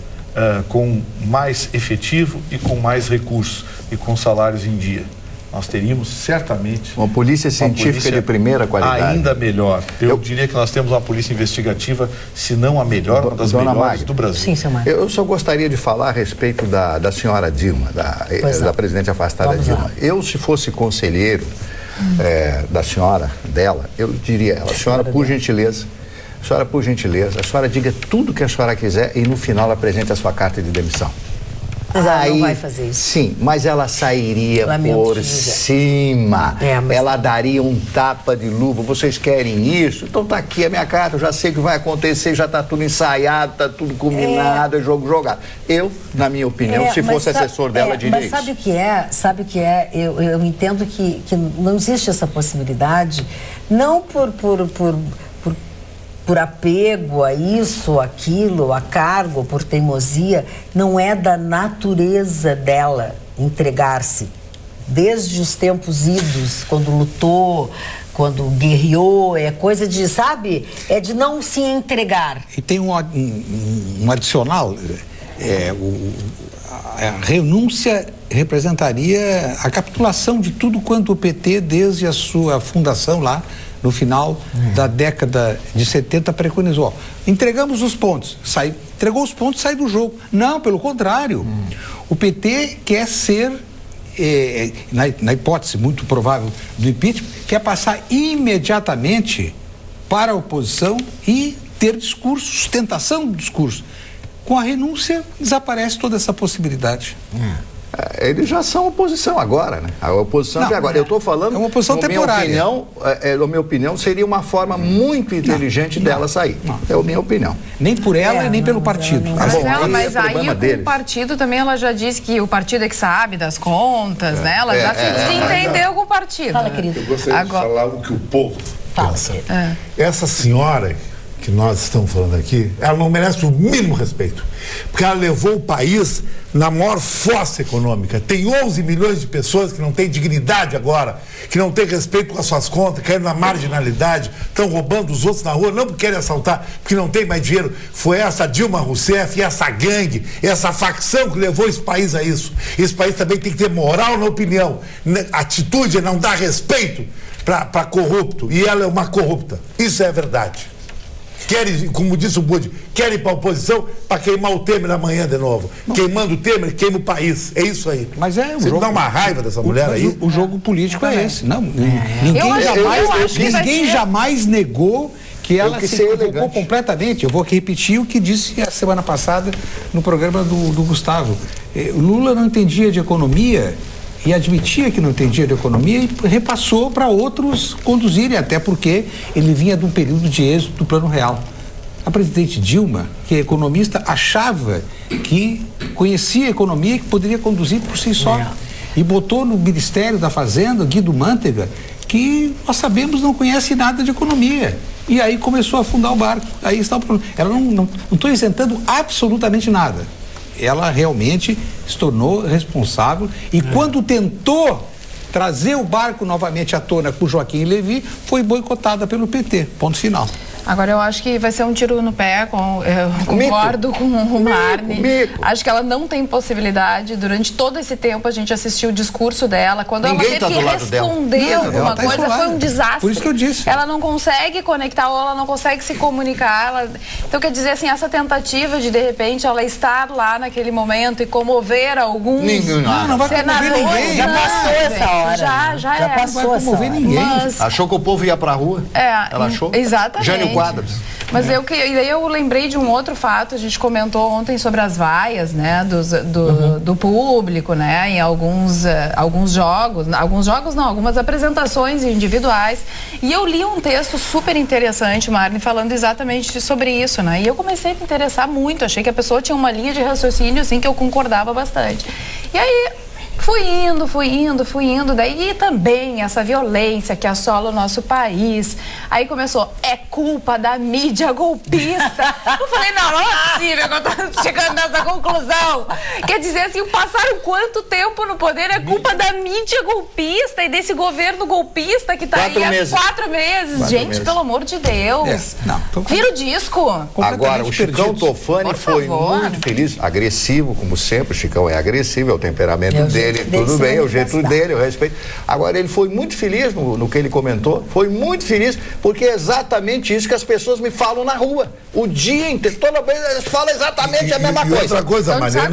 com mais efetivo e com mais recursos e com salários em dia. Nós teríamos certamente uma polícia científica de primeira qualidade. Ainda melhor. Eu diria que nós temos uma polícia investigativa, se não a melhor, uma das melhores do Brasil. Sim, seu Marcos. Eu só gostaria de falar a respeito da senhora Dilma, da presidente afastada Dilma. Eu, se fosse conselheiro da senhora, dela, eu diria a ela, senhora, por gentileza, a senhora diga tudo que a senhora quiser e no final apresente a sua carta de demissão. Mas ela não vai fazer isso. Sim, mas ela sairia por cima. Ela daria um tapa de luva. Vocês querem isso? Então tá aqui a minha carta, eu já sei o que vai acontecer, já tá tudo ensaiado, tá tudo combinado, é jogo jogado. Eu, na minha opinião, se fosse assessor dela, diria isso. Mas sabe o que é? Eu entendo que não existe essa possibilidade, não por apego a isso, aquilo, a cargo, por teimosia, não é da natureza dela entregar-se. Desde os tempos idos, quando lutou, quando guerreou, é coisa de, sabe? É de não se entregar. E tem um adicional, a renúncia representaria a capitulação de tudo quanto o PT, desde a sua fundação lá, no final da década de 70, preconizou. Entregamos os pontos, entregou os pontos, sai do jogo. Não, pelo contrário. O PT quer ser, na hipótese muito provável do impeachment, quer passar imediatamente para a oposição e ter discurso, sustentação do discurso. Com a renúncia, desaparece toda essa possibilidade. Eles já são oposição agora, né? A oposição de agora. Eu estou falando... É uma oposição temporária. Na minha opinião, seria uma forma muito inteligente dela sair. É a minha opinião. Nem por ela, nem pelo partido. Mas aí o partido também, ela já disse que o partido é que sabe das contas, né? Ela já se entendeu com o partido. Fala, querido. Eu gostaria de falar o que o povo pensa. Essa senhora que nós estamos falando aqui, ela não merece o mínimo respeito, porque ela levou o país na maior fossa econômica. Tem 11 milhões de pessoas que não têm dignidade agora, que não têm respeito com as suas contas, caem na marginalidade, estão roubando os outros na rua, não porque querem assaltar, porque não tem mais dinheiro. Foi essa Dilma Rousseff e essa gangue, essa facção que levou esse país a isso. Esse país também tem que ter moral na opinião. Atitude é não dar respeito para corrupto, e ela é uma corrupta. Isso é verdade. Querem, como disse o Budi, querem ir para a oposição para queimar o Temer amanhã de novo. Queimando o Temer, queima o país. É isso aí. Mas você dá uma raiva dessa mulher aí. O jogo político é esse. Não, ninguém jamais negou que ela se equivocou completamente. Eu vou aqui repetir o que disse a semana passada no programa do Gustavo. Lula não entendia de economia e admitia que não entendia de economia e repassou para outros conduzirem, até porque ele vinha de um período de êxito do Plano Real. A presidente Dilma, que é economista, achava que conhecia a economia e que poderia conduzir por si só. E botou no Ministério da Fazenda, Guido Mantega, que nós sabemos não conhece nada de economia. E aí começou a afundar o barco. Aí está o problema. Ela não estou isentando absolutamente nada. Ela realmente se tornou responsável e quando tentou trazer o barco novamente à tona com Joaquim Levy, foi boicotada pelo PT. Ponto final. Agora, eu acho que vai ser um tiro no pé, eu concordo com o Marne. Acho que ela não tem possibilidade. Durante todo esse tempo, a gente assistiu o discurso dela. Quando ela teve que responder alguma coisa, foi um desastre. Por isso que eu disse. Ela não consegue conectar, ou ela não consegue se comunicar. Então, quer dizer, assim, essa tentativa de repente, ela estar lá naquele momento e comover alguns não vai comover ninguém. Já passou essa hora. Já passou essa hora. Mas... Achou que o povo ia pra rua? Ela achou? Exatamente. Jânio Quadros. Mas daí eu lembrei de um outro fato, a gente comentou ontem sobre as vaias, né, do público, né, em alguns jogos não, algumas apresentações individuais, e eu li um texto super interessante, Marne, falando exatamente sobre isso, né, e eu comecei a me interessar muito, achei que a pessoa tinha uma linha de raciocínio, assim, que eu concordava bastante. E aí... Fui indo, daí também essa violência que assola o nosso país. Aí começou, é culpa da mídia golpista. Eu falei, não é possível que eu tô chegando nessa conclusão. Quer dizer assim, passaram quanto tempo no poder? É culpa da mídia golpista e desse governo golpista que tá aí há 4 meses. Gente, pelo amor de Deus. Vira o disco. Agora, o Chicão Tofani foi muito feliz, agressivo, como sempre. O Chicão é agressivo, é o temperamento dele. Tudo bem, é o jeito dele, eu respeito. Agora, ele foi muito feliz no que ele comentou, foi muito feliz, porque é exatamente isso que as pessoas me falam na rua. O dia inteiro, toda vez eles falam exatamente a mesma coisa. Outra coisa, Maria,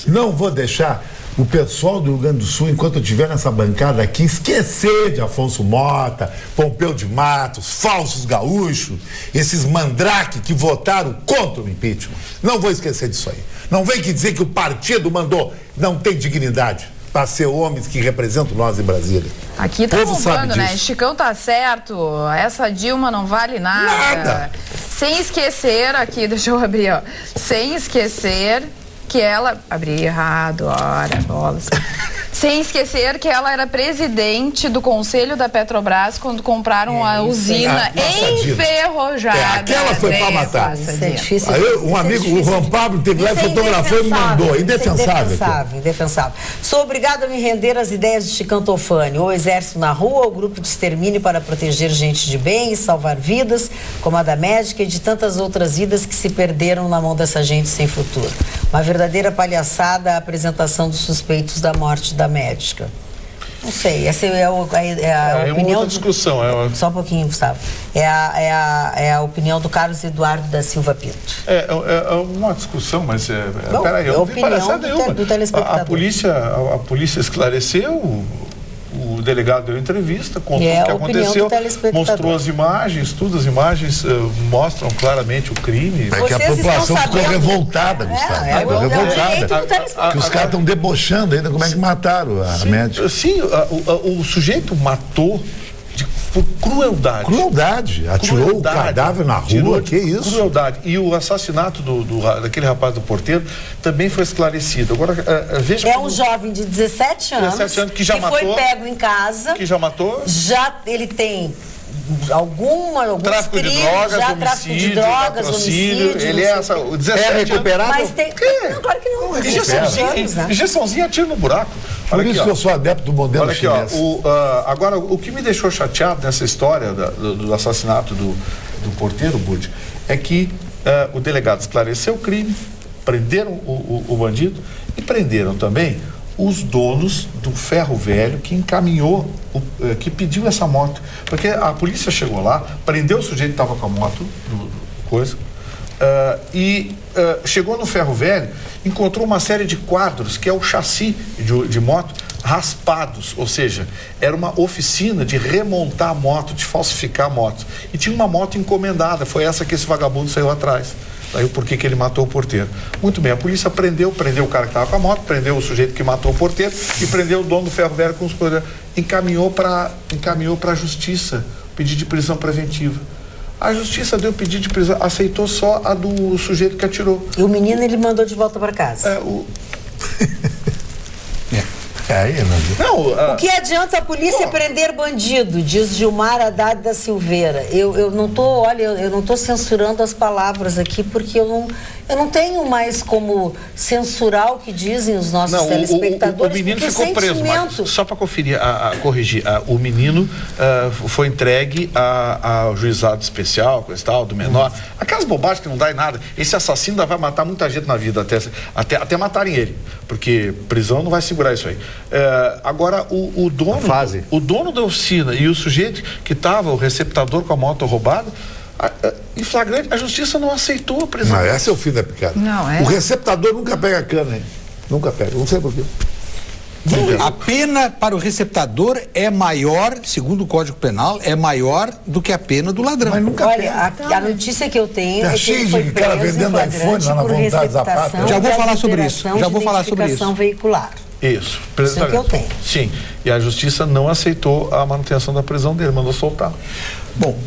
não vou deixar o pessoal do Rio Grande do Sul, enquanto eu estiver nessa bancada aqui, esquecer de Afonso Mota, Pompeu de Matos, falsos gaúchos, esses mandrake que votaram contra o impeachment. Não vou esquecer disso aí. Não vem que dizer que o partido mandou, não tem dignidade para ser homens que representam nós em Brasília. Aqui tá bombando, né? Chicão tá certo, essa Dilma não vale nada. Sem esquecer aqui, deixa eu abrir, ó. Sem esquecer que ela... Abri errado, ora, bolas. Sem esquecer que ela era presidente do Conselho da Petrobras quando compraram a usina enferrujada. Aquela foi para matar. Isso é difícil. Aí, um amigo, o Juan Pablo, teve lá e fotografou e me mandou. Indefensável. Indefensável. Sou obrigado a me render às ideias de Chicão Tofani. Ou exército na rua, ou grupo de extermínio para proteger gente de bem e salvar vidas, como a da médica e de tantas outras vidas que se perderam na mão dessa gente sem futuro. Uma verdadeira palhaçada a apresentação dos suspeitos da morte da médica. Não sei, essa é a opinião... uma outra discussão. Só um pouquinho, Gustavo. É a opinião do Carlos Eduardo da Silva Pinto. É uma discussão, mas... Peraí, eu não vi palhaçada nenhuma. Do telespectador. A polícia esclareceu... O delegado deu entrevista, contou o que aconteceu, mostrou as imagens, tudo, as imagens mostram claramente o crime. É que a população ficou revoltada, Gustavo. Que os caras estão debochando ainda como é que mataram a médica. Sim, o sujeito matou por crueldade. Crueldade. Atirou o cadáver na rua, que isso? Crueldade. E o assassinato daquele rapaz do porteiro também foi esclarecido. Agora, veja um jovem de 17 anos que já matou, foi pego em casa. Que já matou. Ele tem alguns tráfico de drogas, homicídio. Ele é o 17 recuperado. Mas tem... Não, claro que não. Injeçãozinha, atira no buraco. Por isso que eu sou adepto do modelo chinês. Agora, o que me deixou chateado nessa história do assassinato do porteiro, Budi, é que o delegado esclareceu o crime, prenderam o bandido e prenderam também os donos do ferro velho que encaminhou, que pediu essa moto. Porque a polícia chegou lá, prendeu o sujeito que estava com a moto, chegou no ferro velho, encontrou uma série de quadros, que é o chassi de moto, raspados, ou seja, era uma oficina de remontar a moto, de falsificar a moto. E tinha uma moto encomendada, foi essa que esse vagabundo saiu atrás. Daí o porquê que ele matou o porteiro. Muito bem, a polícia prendeu o cara que estava com a moto, prendeu o sujeito que matou o porteiro e prendeu o dono do ferro velho com os poderes. Encaminhou para a justiça pedido de prisão preventiva. A justiça deu pedido de prisão, aceitou só a do sujeito que atirou. E o menino ele mandou de volta para casa. O que adianta a polícia prender bandido, diz Gilmar Haddad da Silveira. Eu não tô censurando as palavras aqui porque eu Eu não tenho mais como censurar o que dizem os nossos telespectadores. O menino ficou preso, mas só para corrigir, o menino foi entregue ao juizado especial, coisa e tal, do menor. Aquelas bobagens que não dá em nada. Esse assassino ainda vai matar muita gente na vida, até matarem ele, porque prisão não vai segurar isso aí. Agora, o dono da oficina e o sujeito que estava, o receptador com a moto roubada, em flagrante, a justiça não aceitou a prisão. Não, esse é o fim da picada. O receptador nunca pega cana, hein? Nunca pega, não sei por quê. A pena para o receptador é maior, segundo o Código Penal, é maior do que a pena do ladrão. Mas nunca pega. A notícia que eu tenho é que ele foi preso vendendo iPhone lá na Vontade da Pátria. Já vou falar sobre isso. Veicular. Isso é que eu tenho. Sim, e a justiça não aceitou a manutenção da prisão dele, mandou soltar. Bom,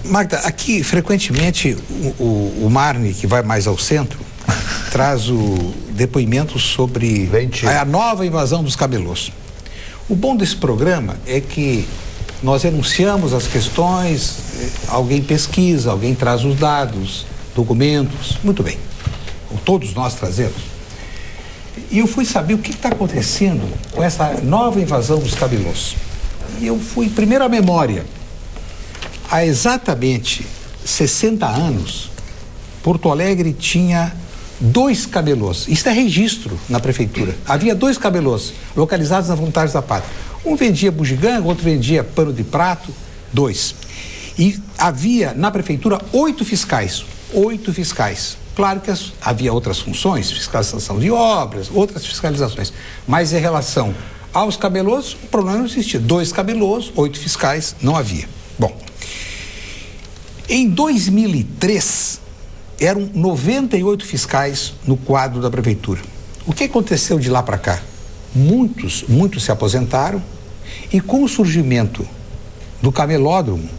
Magda, aqui frequentemente o Marne, que vai mais ao centro, traz o depoimento sobre a nova invasão dos camelôs. O bom desse programa é que nós enunciamos as questões, alguém pesquisa, alguém traz os dados, documentos, muito bem. Todos nós trazemos. E eu fui saber o que está acontecendo com essa nova invasão dos camelôs. E eu fui primeiro à memória. Há exatamente 60 anos, Porto Alegre tinha 2 camelôs. Isso é registro na prefeitura. Havia 2 camelôs localizados na Vontade da Pátria. Um vendia bugiganga, outro vendia pano de prato, 2. E havia na prefeitura 8 fiscais. 8 fiscais. Claro que havia outras funções, fiscalização de obras, outras fiscalizações. Mas em relação aos camelôs, o problema não existia. 2 camelôs, 8 fiscais, não havia. Bom, em 2003, eram 98 fiscais no quadro da prefeitura. O que aconteceu de lá para cá? Muitos se aposentaram e com o surgimento do camelódromo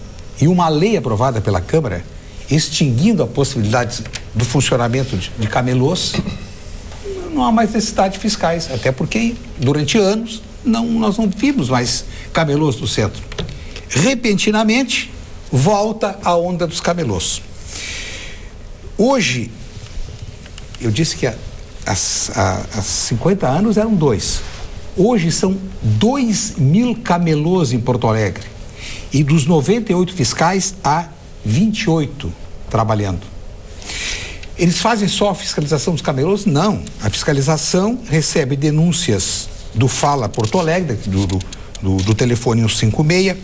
e uma lei aprovada pela Câmara extinguindo a possibilidade do funcionamento de camelôs, não há mais necessidade de fiscais, até porque durante anos nós não vimos mais camelôs no centro. Repentinamente, volta a onda dos camelôs. Hoje, eu disse que há 50 anos eram 2. Hoje são 2.000 camelôs em Porto Alegre. E dos 98 fiscais, há 28 trabalhando. Eles fazem só a fiscalização dos camelôs? Não. A fiscalização recebe denúncias do Fala Porto Alegre, do telefone 156.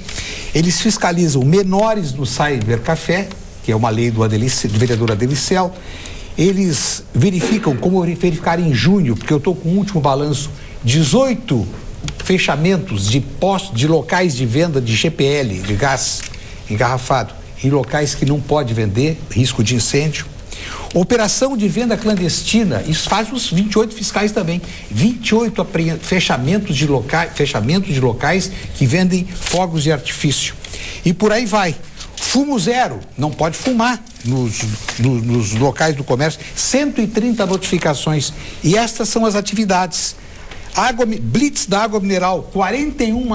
Eles fiscalizam menores no Cybercafé, que é uma lei do vereador Adelicel. Eles verificam, como verificar em junho, porque eu estou com o último balanço, 18 fechamentos de postos, de locais de venda de GPL, de gás engarrafado, em locais que não pode vender, risco de incêndio. Operação de venda clandestina, isso faz os 28 fiscais também. 28 fechamentos de locais que vendem fogos de artifício. E por aí vai. Fumo zero, não pode fumar nos locais do comércio. 130 notificações. E estas são as atividades. Blitz da água mineral, 41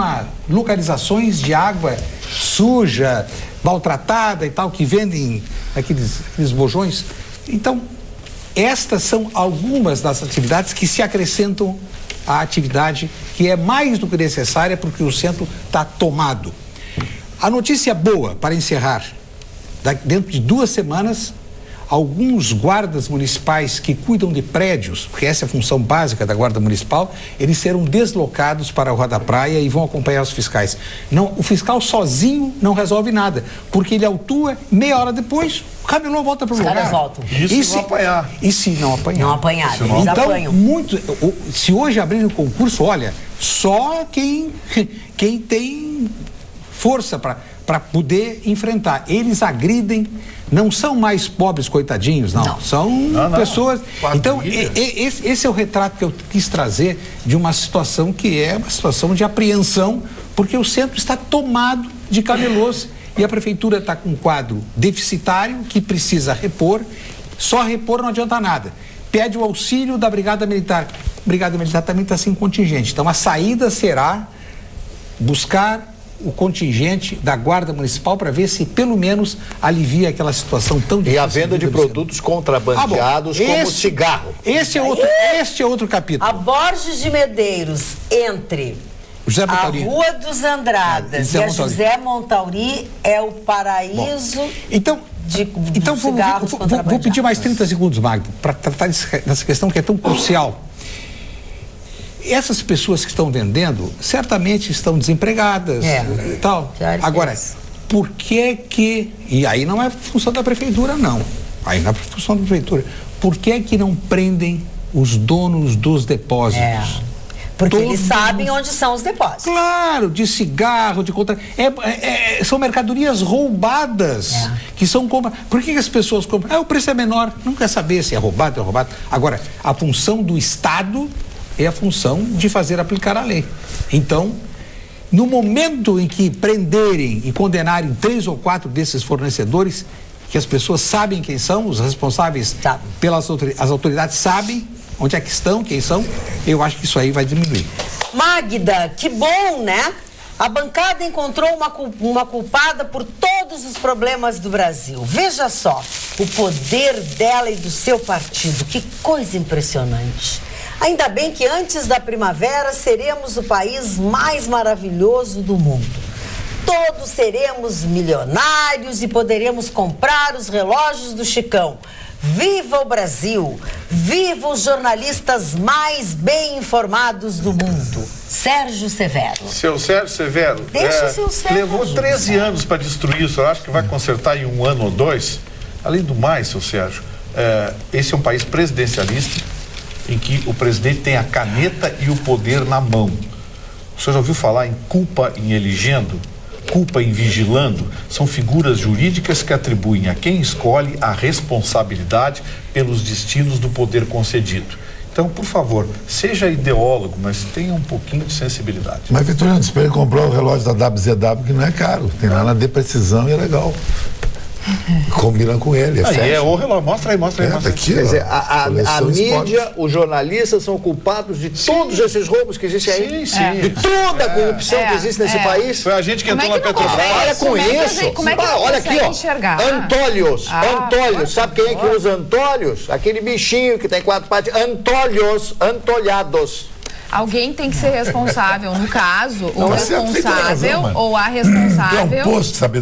localizações de água suja, maltratada e tal, que vendem aqueles bojões. Então, estas são algumas das atividades que se acrescentam à atividade que é mais do que necessária porque o centro está tomado. A notícia boa, para encerrar, dentro de 2 semanas, alguns guardas municipais que cuidam de prédios, porque essa é a função básica da Guarda Municipal, eles serão deslocados para a Rua da Praia e vão acompanhar os fiscais. Não, o fiscal sozinho não resolve nada, porque ele autua, meia hora depois, o camelô volta para o lugar. Os caras voltam. E se não apanhar? E se não apanhar? Não apanhar, eles então, apanham. Se hoje abrir o concurso, olha, só quem tem força para poder enfrentar. Eles agridem, não são mais pobres coitadinhos, não. São pessoas... Então, esse é o retrato que eu quis trazer de uma situação que é uma situação de apreensão, porque o centro está tomado de camelôs e a prefeitura está com um quadro deficitário que precisa repor. Só repor não adianta nada. Pede o auxílio da Brigada Militar. A Brigada Militar também está sem contingente. Então, a saída será buscar o contingente da Guarda Municipal para ver se pelo menos alivia aquela situação tão difícil. E a venda de produtos contrabandeados como cigarro. Este é outro capítulo. A Borges de Medeiros, entre José a Montauri. Rua dos Andradas e a José Montauri, é o paraíso então vou pedir mais 30 segundos, Magda, para tratar dessa questão que é tão crucial. Essas pessoas que estão vendendo certamente estão desempregadas e tal. Agora, por que e aí não é função da prefeitura, não. Aí não é função da prefeitura. Por que não prendem os donos dos depósitos? Porque eles sabem onde são os depósitos. Claro, de cigarro, de contra... são mercadorias roubadas que são compradas. Por que as pessoas compram? O preço é menor. Não quer saber se é roubado. Agora, a função do Estado é a função de fazer aplicar a lei. Então, no momento em que prenderem e condenarem 3 ou 4 desses fornecedores, que as pessoas sabem quem são, os responsáveis as autoridades sabem onde é que estão, quem são, eu acho que isso aí vai diminuir. Magda, que bom, né? A bancada encontrou uma culpada por todos os problemas do Brasil. Veja só, o poder dela e do seu partido, que coisa impressionante. Ainda bem que antes da primavera seremos o país mais maravilhoso do mundo. Todos seremos milionários e poderemos comprar os relógios do Chicão. Viva o Brasil! Viva os jornalistas mais bem informados do mundo! Sérgio Severo. Seu Sérgio Severo, Deixa o seu Sérgio. Levou 13 anos para destruir isso. Eu acho que vai consertar em 1 ano ou 2. Além do mais, seu Sérgio, esse é um país presidencialista em que o presidente tem a caneta e o poder na mão. O senhor já ouviu falar em culpa em elegendo? Culpa em vigilando? São figuras jurídicas que atribuem a quem escolhe a responsabilidade pelos destinos do poder concedido. Então, por favor, seja ideólogo, mas tenha um pouquinho de sensibilidade. Mas, Vitoriano, espere comprar o relógio da WZW, que não é caro. Tem lá na Deprecisão e é legal. Combina com ele, o relógio. Mostra aí. Tá aqui, quer dizer, a mídia, os jornalistas são culpados de todos esses roubos que existem aí. Sim. De toda a corrupção que existe nesse país. Foi a gente que entrou na Petrobras. Olha com isso. Olha aqui, ó. Antolhos. Sabe quem é que usa Antolhos? Aquele bichinho que tem 4 patas. Antolhados. Alguém tem que ser responsável. No caso, o responsável ou a responsável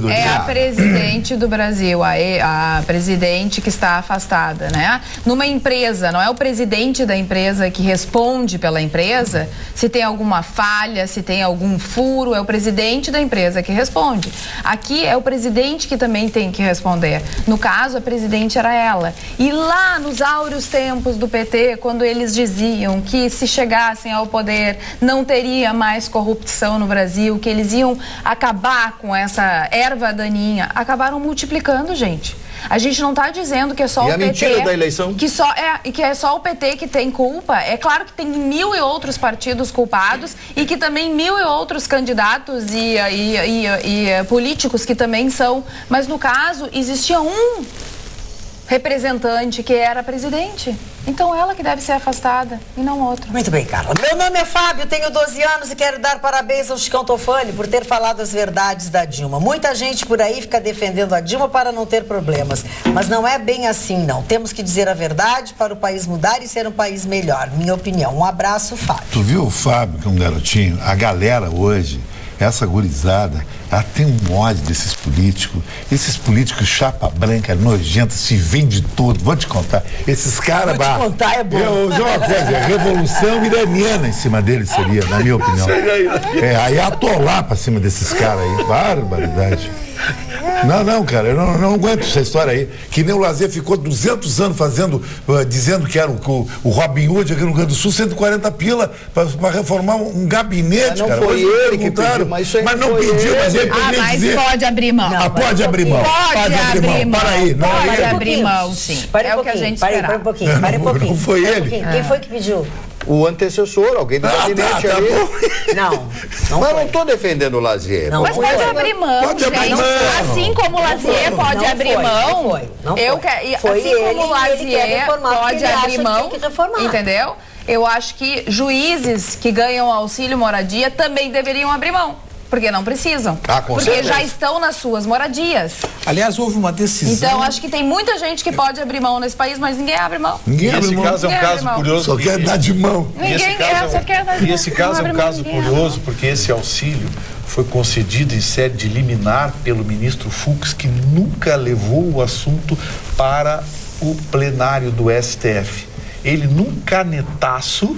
é a presidente do Brasil, a presidente que está afastada, né? Numa empresa, não é o presidente da empresa que responde pela empresa se tem alguma falha, se tem algum furo, é o presidente da empresa que responde. Aqui é o presidente que também tem que responder. No caso, a presidente era ela. E lá nos áureos tempos do PT, quando eles diziam que se chegassem ao poder, não teria mais corrupção no Brasil, que eles iam acabar com essa erva daninha, acabaram multiplicando, gente. A gente não está dizendo que é só o PT. E a mentira da eleição? Que é só o PT que tem culpa. É claro que tem 1000 e outros partidos culpados e que também 1000 e outros candidatos e políticos que também são. Mas no caso, existia um representante que era presidente. Então ela que deve ser afastada e não outro. Muito bem, Carla. Meu nome é Fábio, tenho 12 anos e quero dar parabéns ao Chicão Tofani por ter falado as verdades da Dilma. Muita gente por aí fica defendendo a Dilma para não ter problemas, mas não é bem assim, não. Temos que dizer a verdade para o país mudar e ser um país melhor, minha opinião. Um abraço, Fábio. Tu viu o Fábio, que é um garotinho? A galera hoje, essa gurizada, ela tem um ódio desses políticos. Esses políticos chapa branca, nojenta, se vende todo. Vou te contar. Esses caras... Vou te contar, é bom. Eu vou uma coisa, revolução iraniana em cima deles seria, na minha opinião. Aí atolar pra cima desses caras aí. Barbaridade. Não, cara, eu não aguento essa história aí. Que nem o Lazer ficou 200 anos fazendo, dizendo que era o Robin Hood aqui no Rio Grande do Sul, 140 pila para reformar um gabinete, mas não cara. Foi ele que pediu, mas não pediu, mas ele poderia dizer... pode abrir mão. Pode abrir mão. Pode abrir mão. Para aí. Pode abrir mão, sim. É o que a gente esperava. Para um pouquinho. Não foi ele? Quem foi que pediu? O antecessor, alguém do gabinete ali. Não mas não estou defendendo o Lazier. Mas pode abrir mão, pode abrir mão. Assim como o Lazier pode abrir mão, assim como o Lazier pode abrir mão, entendeu? Eu acho que juízes que ganham auxílio moradia também deveriam abrir mão. Porque não precisam. Com porque certeza. já estão nas suas moradias. Aliás, houve uma decisão... Então, acho que tem muita gente que pode abrir mão nesse país, mas ninguém abre mão. Ninguém abre Esse mão. caso é um Ninguém caso abre mão. curioso. Só quer dar de mão. Ninguém só quer dar de E mão. esse caso Não é abre um mão, caso ninguém abre curioso, porque esse auxílio foi concedido em sede de liminar pelo ministro Fux, que nunca levou o assunto para o plenário do STF. Ele, num canetaço,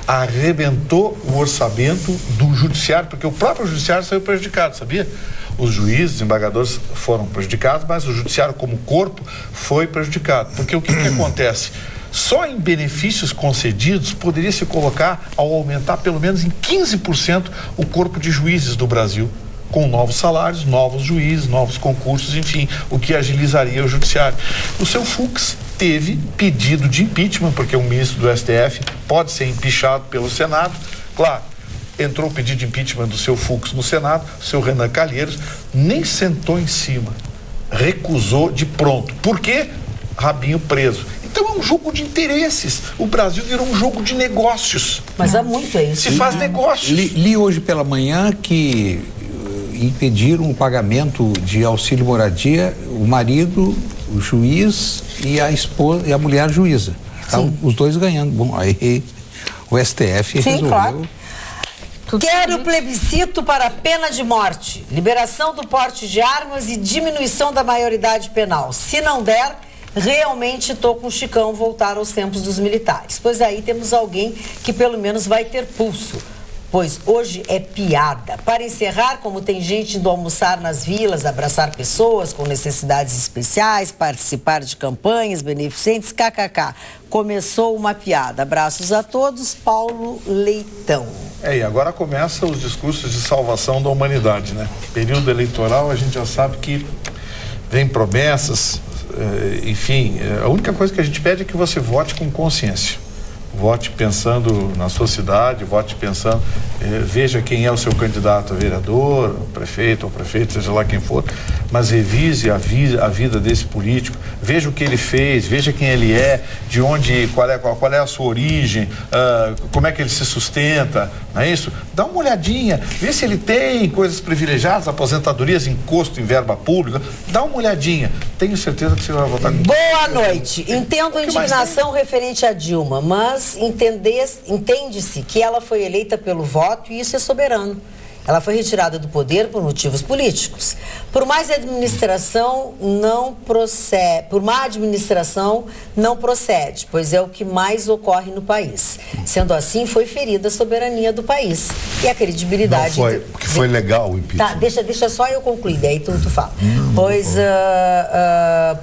arrebentou o orçamento do judiciário, porque o próprio judiciário saiu prejudicado, sabia? Os juízes, desembargadores foram prejudicados, mas o judiciário como corpo foi prejudicado. Porque o que acontece? Só em benefícios concedidos poderia se colocar, ao aumentar pelo menos em 15% o corpo de juízes do Brasil, com novos salários, novos juízes, novos concursos, enfim, o que agilizaria o judiciário. O seu Fux teve pedido de impeachment, porque um ministro do STF pode ser impeachado pelo Senado. Claro, entrou o pedido de impeachment do seu Fux no Senado, o seu Renan Calheiros nem sentou em cima, recusou de pronto. Por quê? Rabinho preso. Então é um jogo de interesses. O Brasil virou um jogo de negócios. Mas há muito é isso. Se faz negócios. Li hoje pela manhã que impediram o pagamento de auxílio moradia o marido, o juiz e a esposa e a mulher juíza. Estavam os dois ganhando. Bom, aí o STF resolveu. Claro. Quero plebiscito para a pena de morte, liberação do porte de armas e diminuição da maioridade penal. Se não der, realmente estou com o Chicão voltar aos tempos dos militares. Pois aí temos alguém que pelo menos vai ter pulso. Pois hoje é piada. Para encerrar, como tem gente indo almoçar nas vilas, abraçar pessoas com necessidades especiais, participar de campanhas beneficentes, kkk. Começou uma piada. Abraços a todos, Paulo Leitão. E agora começam os discursos de salvação da humanidade, né? Período eleitoral, a gente já sabe que vem promessas, enfim, a única coisa que a gente pede é que você vote com consciência. Vote pensando na sua cidade, vote pensando, veja quem é o seu candidato a vereador, prefeito ou prefeito, seja lá quem for, mas revise a vida desse político, veja o que ele fez, veja quem ele é, de onde, qual é a sua origem, como é que ele se sustenta, não é isso? Dá uma olhadinha, vê se ele tem coisas privilegiadas, aposentadorias, encosto em verba pública, dá uma olhadinha, tenho certeza que você vai votar com... Boa noite. Entendo a indignação referente a Dilma, mas entende-se que ela foi eleita pelo voto e isso é soberano. Ela foi retirada do poder por motivos políticos. Por má administração não procede, pois é o que mais ocorre no país. Sendo assim, foi ferida a soberania do país e a credibilidade. Não foi, porque foi legal o impeachment. Tá, deixa só eu concluir, daí tu fala.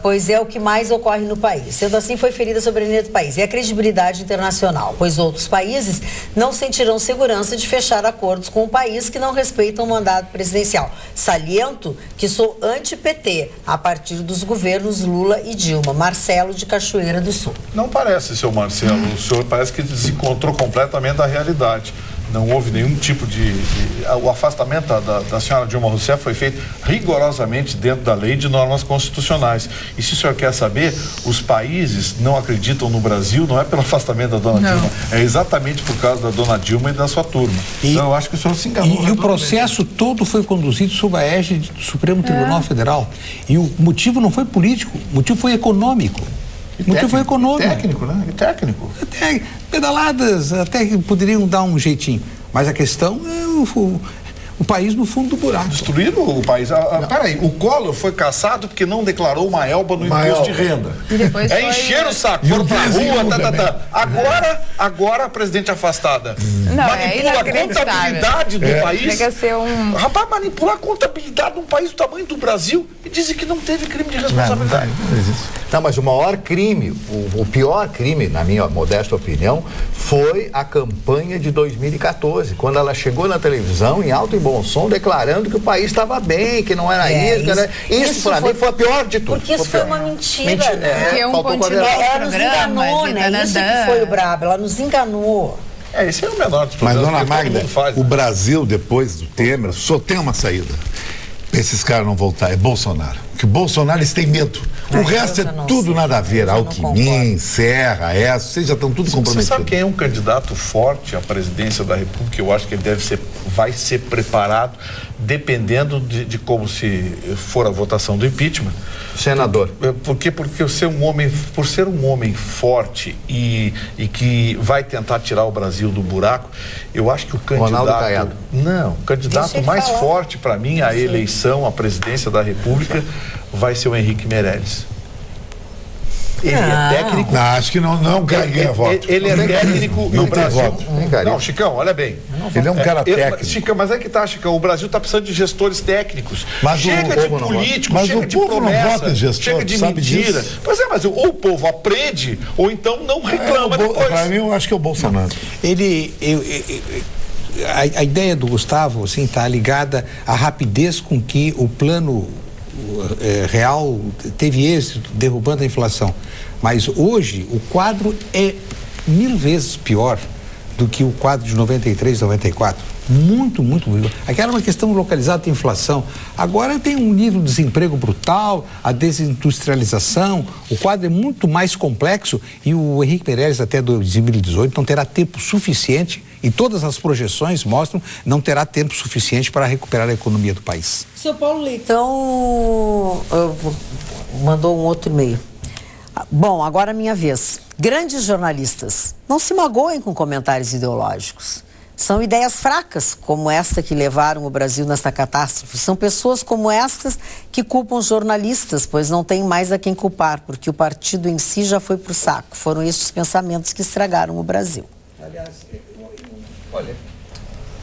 Pois é o que mais ocorre no país. Sendo assim, foi ferida a soberania do país e a credibilidade internacional, pois outros países não sentirão segurança de fechar acordos com um país que não respeitam o mandato presidencial. Saliento que sou anti-PT a partir dos governos Lula e Dilma. Marcelo de Cachoeira do Sul. Não parece, seu Marcelo. O senhor parece que desencontrou completamente da realidade. Não houve nenhum tipo o afastamento da senhora Dilma Rousseff foi feito rigorosamente dentro da lei de normas constitucionais. E se o senhor quer saber, os países não acreditam no Brasil, não é pelo afastamento da dona Dilma, é exatamente por causa da dona Dilma e da sua turma. Então eu acho que o senhor se enganou. E o processo todo foi conduzido sob a égide do Supremo Tribunal Federal. E o motivo não foi político, o motivo foi econômico. O motivo foi econômico. Técnico, né? E técnico. Até pedaladas, até que poderiam dar um jeitinho. Mas a questão é o país no fundo do buraco. Destruíram o país. Peraí, o Collor foi caçado porque não declarou uma elba no imposto de renda. E depois encher o saco, foram pra rua, Agora a presidente afastada manipula a contabilidade do país. Chega a ser Rapaz, manipula a contabilidade de um país do tamanho do Brasil e dizem que não teve crime de responsabilidade. Não, mas o maior crime, o pior crime, na minha modesta opinião, foi a campanha de 2014, quando ela chegou na televisão, em alto e bom som, declarando que o país estava bem, que não era isso para mim foi a pior de tudo. Porque isso foi uma mentira, né? Porque Ela nos enganou, né? Isso que foi o brabo, ela nos enganou. Esse é o menor dos Mas, problemas. dona Magda, o Brasil, depois do Temer, só tem uma saída. Pra esses caras não voltar, é Bolsonaro. Porque o Bolsonaro, eles têm medo. O resto é tudo nada a ver. Alckmin, Serra, vocês já estão tudo comprometidos. Você sabe quem é um candidato forte à presidência da República? Eu acho que ele deve ser vai ser preparado, dependendo de como se for a votação do impeachment. Senador. Porque por ser um homem forte e que vai tentar tirar o Brasil do buraco, eu acho que o candidato... Não, o candidato mais forte para mim à eleição, à presidência da República, vai ser o Henrique Meirelles. Ele é técnico. Não, acho que não ganha voto. Ele é técnico no Brasil. Voto. Não, Chicão, olha bem. Ele é um cara técnico. Chicão, mas é que tá, Chicão. O Brasil está precisando de gestores técnicos. Mas chega de político, mas chega o de povo promessa, não vota em gestor, chega de sabe mentira. disso? Pois é, mas ou o povo aprende, ou então não reclama depois. Para mim, eu acho que é o Bolsonaro. A ideia do Gustavo assim, está ligada à rapidez com que o plano real teve êxito, derrubando a inflação. Mas hoje o quadro é 1000 vezes pior do que o quadro de 93, 94. Muito pior. Aquela é uma questão localizada de inflação. Agora tem um nível de desemprego brutal, a desindustrialização, o quadro é muito mais complexo e o Henrique Meirelles até 2018 não terá tempo suficiente, e todas as projeções mostram, não terá tempo suficiente para recuperar a economia do país. Seu Paulo Leitão mandou um outro e-mail. Bom, agora é minha vez. Grandes jornalistas, não se magoem com comentários ideológicos. São ideias fracas, como esta que levaram o Brasil nesta catástrofe. São pessoas como estas que culpam jornalistas, pois não tem mais a quem culpar, porque o partido em si já foi pro saco. Foram estes pensamentos que estragaram o Brasil. Aliás, olha,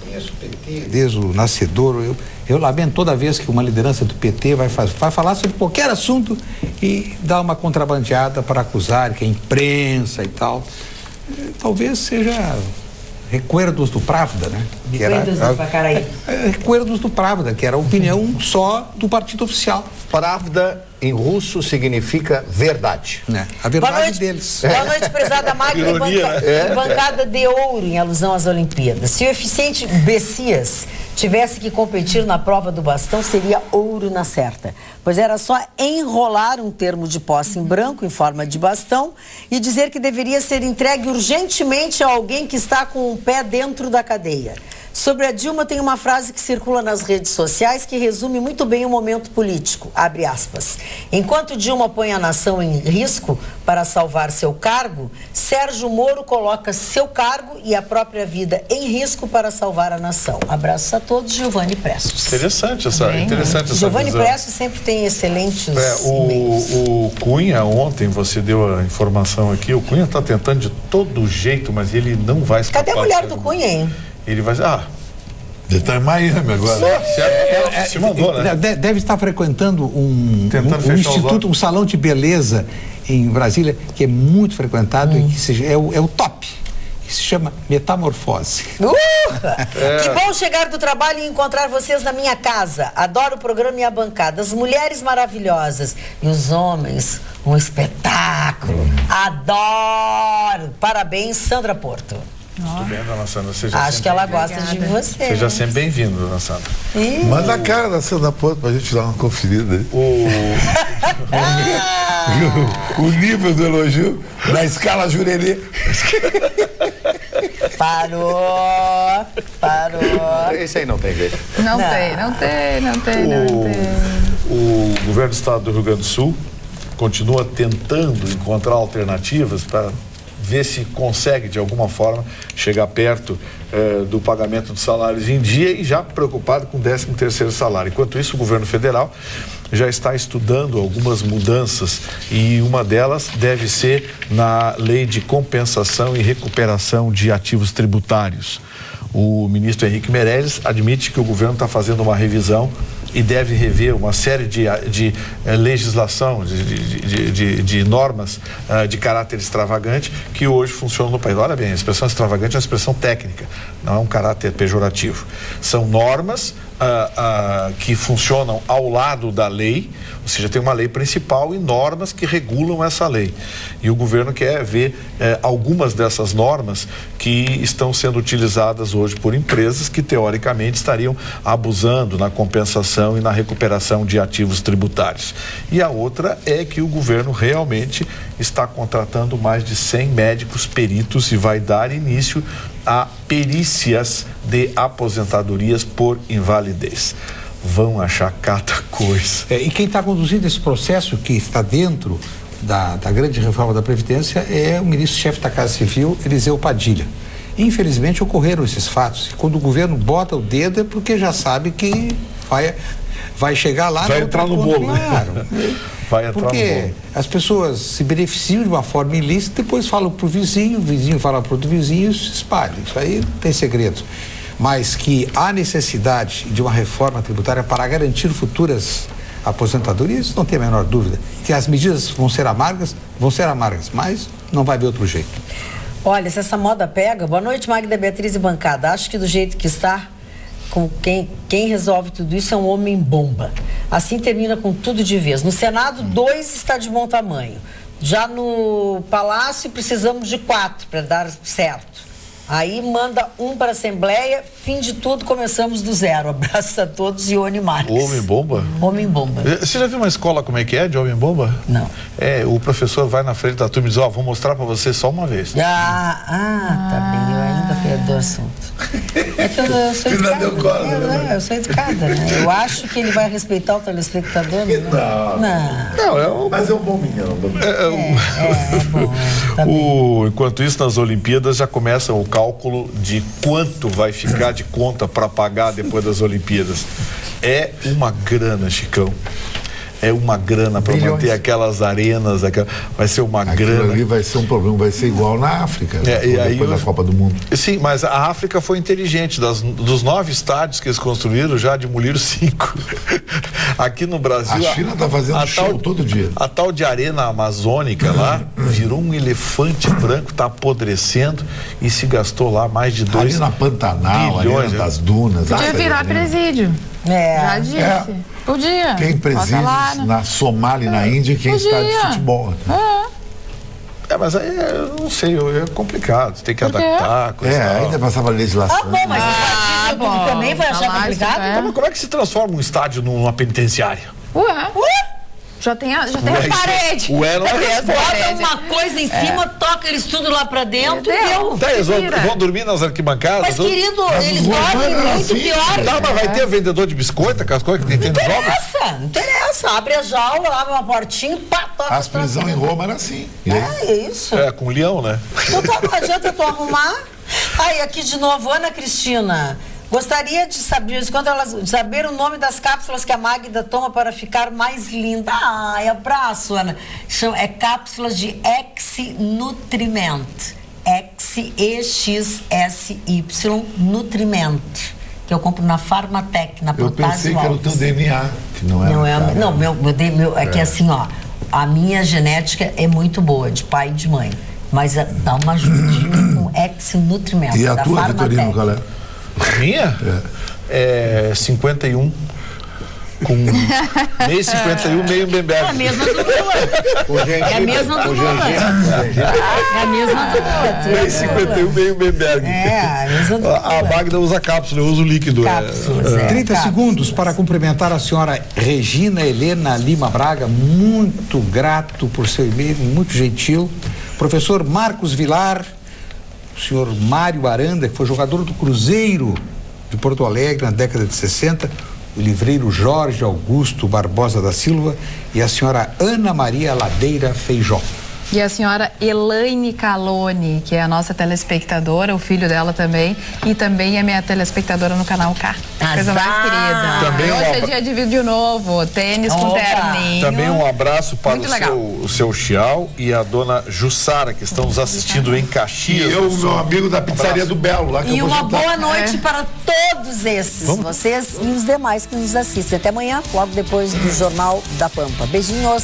conheço o PT desde o nascedor. Eu lamento toda vez que uma liderança do PT vai falar sobre qualquer assunto e dar uma contrabandeada para acusar que é imprensa e tal. Talvez seja Recuerdos do Pravda, né? Recuerdos do Pacaraí. Recuerdos do Pravda, que era a opinião só do partido oficial. Pravda, em russo, significa verdade. A verdade deles. Boa noite, prezada Magna. Bancada de ouro, em alusão às Olimpíadas. Se o eficiente Bessias tivesse que competir na prova do bastão, seria ouro na certa. Pois era só enrolar um termo de posse em branco, em forma de bastão, e dizer que deveria ser entregue urgentemente a alguém que está com um pé dentro da cadeia. Sobre a Dilma, tem uma frase que circula nas redes sociais que resume muito bem o momento político, abre aspas. Enquanto Dilma põe a nação em risco para salvar seu cargo, Sérgio Moro coloca seu cargo e a própria vida em risco para salvar a nação. Abraços a todos, Giovanni Prestes. Interessante essa Giovanni visão. Prestes sempre tem excelentes o Cunha, ontem você deu a informação aqui, o Cunha está tentando de todo jeito, mas ele não vai escapar. Cadê a mulher do Cunha, hein? Ele vai... Ele está em Miami agora. Se mandou, né? Deve estar frequentando um instituto, um salão de beleza em Brasília, que é muito frequentado e que é o top, que se chama Metamorfose. Que bom chegar do trabalho e encontrar vocês na minha casa. Adoro o programa e a bancada. As mulheres maravilhosas e os homens, um espetáculo. Adoro. Parabéns, Sandra Porto. Muito bem, dona Sandra. Acho que ela gosta de você. Seja sempre bem-vindo, dona Sandra. Manda a cara da Sandra Porto pra gente dar uma conferida. O nível do elogio na escala Jurerê. Parou. Esse aí não tem jeito. Não tem. O governo do estado do Rio Grande do Sul continua tentando encontrar alternativas para ver se consegue, de alguma forma, chegar perto do pagamento dos salários em dia e já preocupado com o 13º salário. Enquanto isso, o governo federal já está estudando algumas mudanças e uma delas deve ser na lei de compensação e recuperação de ativos tributários. O ministro Henrique Meirelles admite que o governo está fazendo uma revisão e deve rever uma série de legislação, de normas de caráter extravagante que hoje funcionam no país. Olha bem, a expressão extravagante é uma expressão técnica, não é um caráter pejorativo. São normas que funcionam ao lado da lei, ou seja, tem uma lei principal e normas que regulam essa lei. E o governo quer ver algumas dessas normas que estão sendo utilizadas hoje por empresas que, teoricamente, estariam abusando na compensação e na recuperação de ativos tributários. E a outra é que o governo realmente está contratando mais de 100 médicos peritos e vai dar início a perícias de aposentadorias por invalidez. Vão achar cada coisa. E quem está conduzindo esse processo, que está dentro da grande reforma da Previdência, é o ministro-chefe da Casa Civil, Eliseu Padilha. Infelizmente ocorreram esses fatos. E quando o governo bota o dedo é porque já sabe que vai chegar lá... Vai entrar no bolo. Claro. Vai entrar porque no bolo. as pessoas se beneficiam de uma forma ilícita, depois falam para o vizinho fala para outro vizinho e se espalham. Isso aí não tem segredo. Mas que há necessidade de uma reforma tributária para garantir futuras aposentadorias, não tem a menor dúvida. Que as medidas vão ser amargas, mas não vai haver outro jeito. Olha, se essa moda pega... Boa noite, Magda, Beatriz e bancada. Acho que do jeito que está, com quem resolve tudo isso é um homem-bomba. Assim termina com tudo de vez. No Senado, 2 está de bom tamanho. Já no Palácio, precisamos de 4 para dar certo. Aí manda 1 para a Assembleia, fim de tudo, começamos do zero. Abraço a todos, Ione Marques. Homem-bomba? Homem-bomba. Você já viu uma escola como é que é de homem-bomba? Não. O professor vai na frente da turma e diz, vou mostrar para você só uma vez. Tá bem, eu ainda perdi o assunto. É que eu sou educada. Eu sou educada, né? Eu acho que ele vai respeitar o telespectador, né? Não, mas é um bom menino. Bom. Tá bem. Enquanto isso, nas Olimpíadas já começa o cálculo de quanto vai ficar de conta para pagar depois das Olimpíadas. É uma grana, Chicão. É uma grana para manter aquelas arenas, vai ser uma grana. Aquilo ali vai ser um problema, vai ser igual na África, depois da Copa do Mundo. Sim, mas a África foi inteligente. Dos 9 estádios que eles construíram, já demoliram 5. Aqui no Brasil... A China está fazendo show todo dia. A tal de arena amazônica lá, virou um elefante branco, está apodrecendo e se gastou lá mais de 2 bilhões. Ali na Pantanal, arena das dunas. Podia virar presídio. Já disse. Podia. Tem presídios na Somália e na Índia que é estádio de futebol. Mas aí, eu não sei, é complicado. Tem que adaptar. Ainda passava legislação. Bom, mas o partido também vai achar complicado. Então, mas como é que se transforma um estádio numa penitenciária? Já tem a parede. Não é bota uma coisa em cima, toca eles tudo lá pra dentro. Eles vão dormir nas arquibancadas? Mas, querido, eles dormem muito pior. Mas vai ter vendedor de biscoito, aquelas coisas que tem nos jogos? Não interessa. Abre a jaula, abre uma portinha, pá, toca. As prisões em Roma era assim. É isso. Com leão, né? Então não adianta tu arrumar. Aí, aqui de novo, Ana Cristina. Gostaria de saber o nome das cápsulas que a Magda toma para ficar mais linda. Abraço, Ana. É cápsulas de X-Nutriment. X-E-X-S-Y Nutriment. Que eu compro na Farmatec, na Protásio. Eu pensei que era o teu DNA, que não era. Meu é que assim, a minha genética é muito boa, de pai e de mãe. Mas dá uma ajudinha com X-Nutriment. E a tua, Vitorino, qual é? A minha? É 51. Com meio 51, meio Bemberg. É a mesma do Lula. É a mesma do Lula. É a mesma do Lula. Meio 51, meio Bemberg. A mesma do Lula. A Magda usa cápsula, eu uso líquido. 30 segundos para cumprimentar a senhora Regina Helena Lima Braga, muito grato por seu e-mail, muito gentil. Professor Marcos Vilar, o senhor Mário Aranda, que foi jogador do Cruzeiro de Porto Alegre na década de 60, o livreiro Jorge Augusto Barbosa da Silva e a senhora Ana Maria Ladeira Feijó. E a senhora Elaine Calone, que é a nossa telespectadora, o filho dela também, e também é minha telespectadora no canal K. Coisa mais querida. Também hoje é dia de vídeo novo, tênis com terninho. Também um abraço para o seu Chial e a dona Jussara, que estão nos assistindo em Caxias. E eu, meu amigo da pizzaria do Belo, lá que E uma boa noite para todos esses, vocês e os demais que nos assistem. Até amanhã, logo depois do Jornal da Pampa. Beijinhos.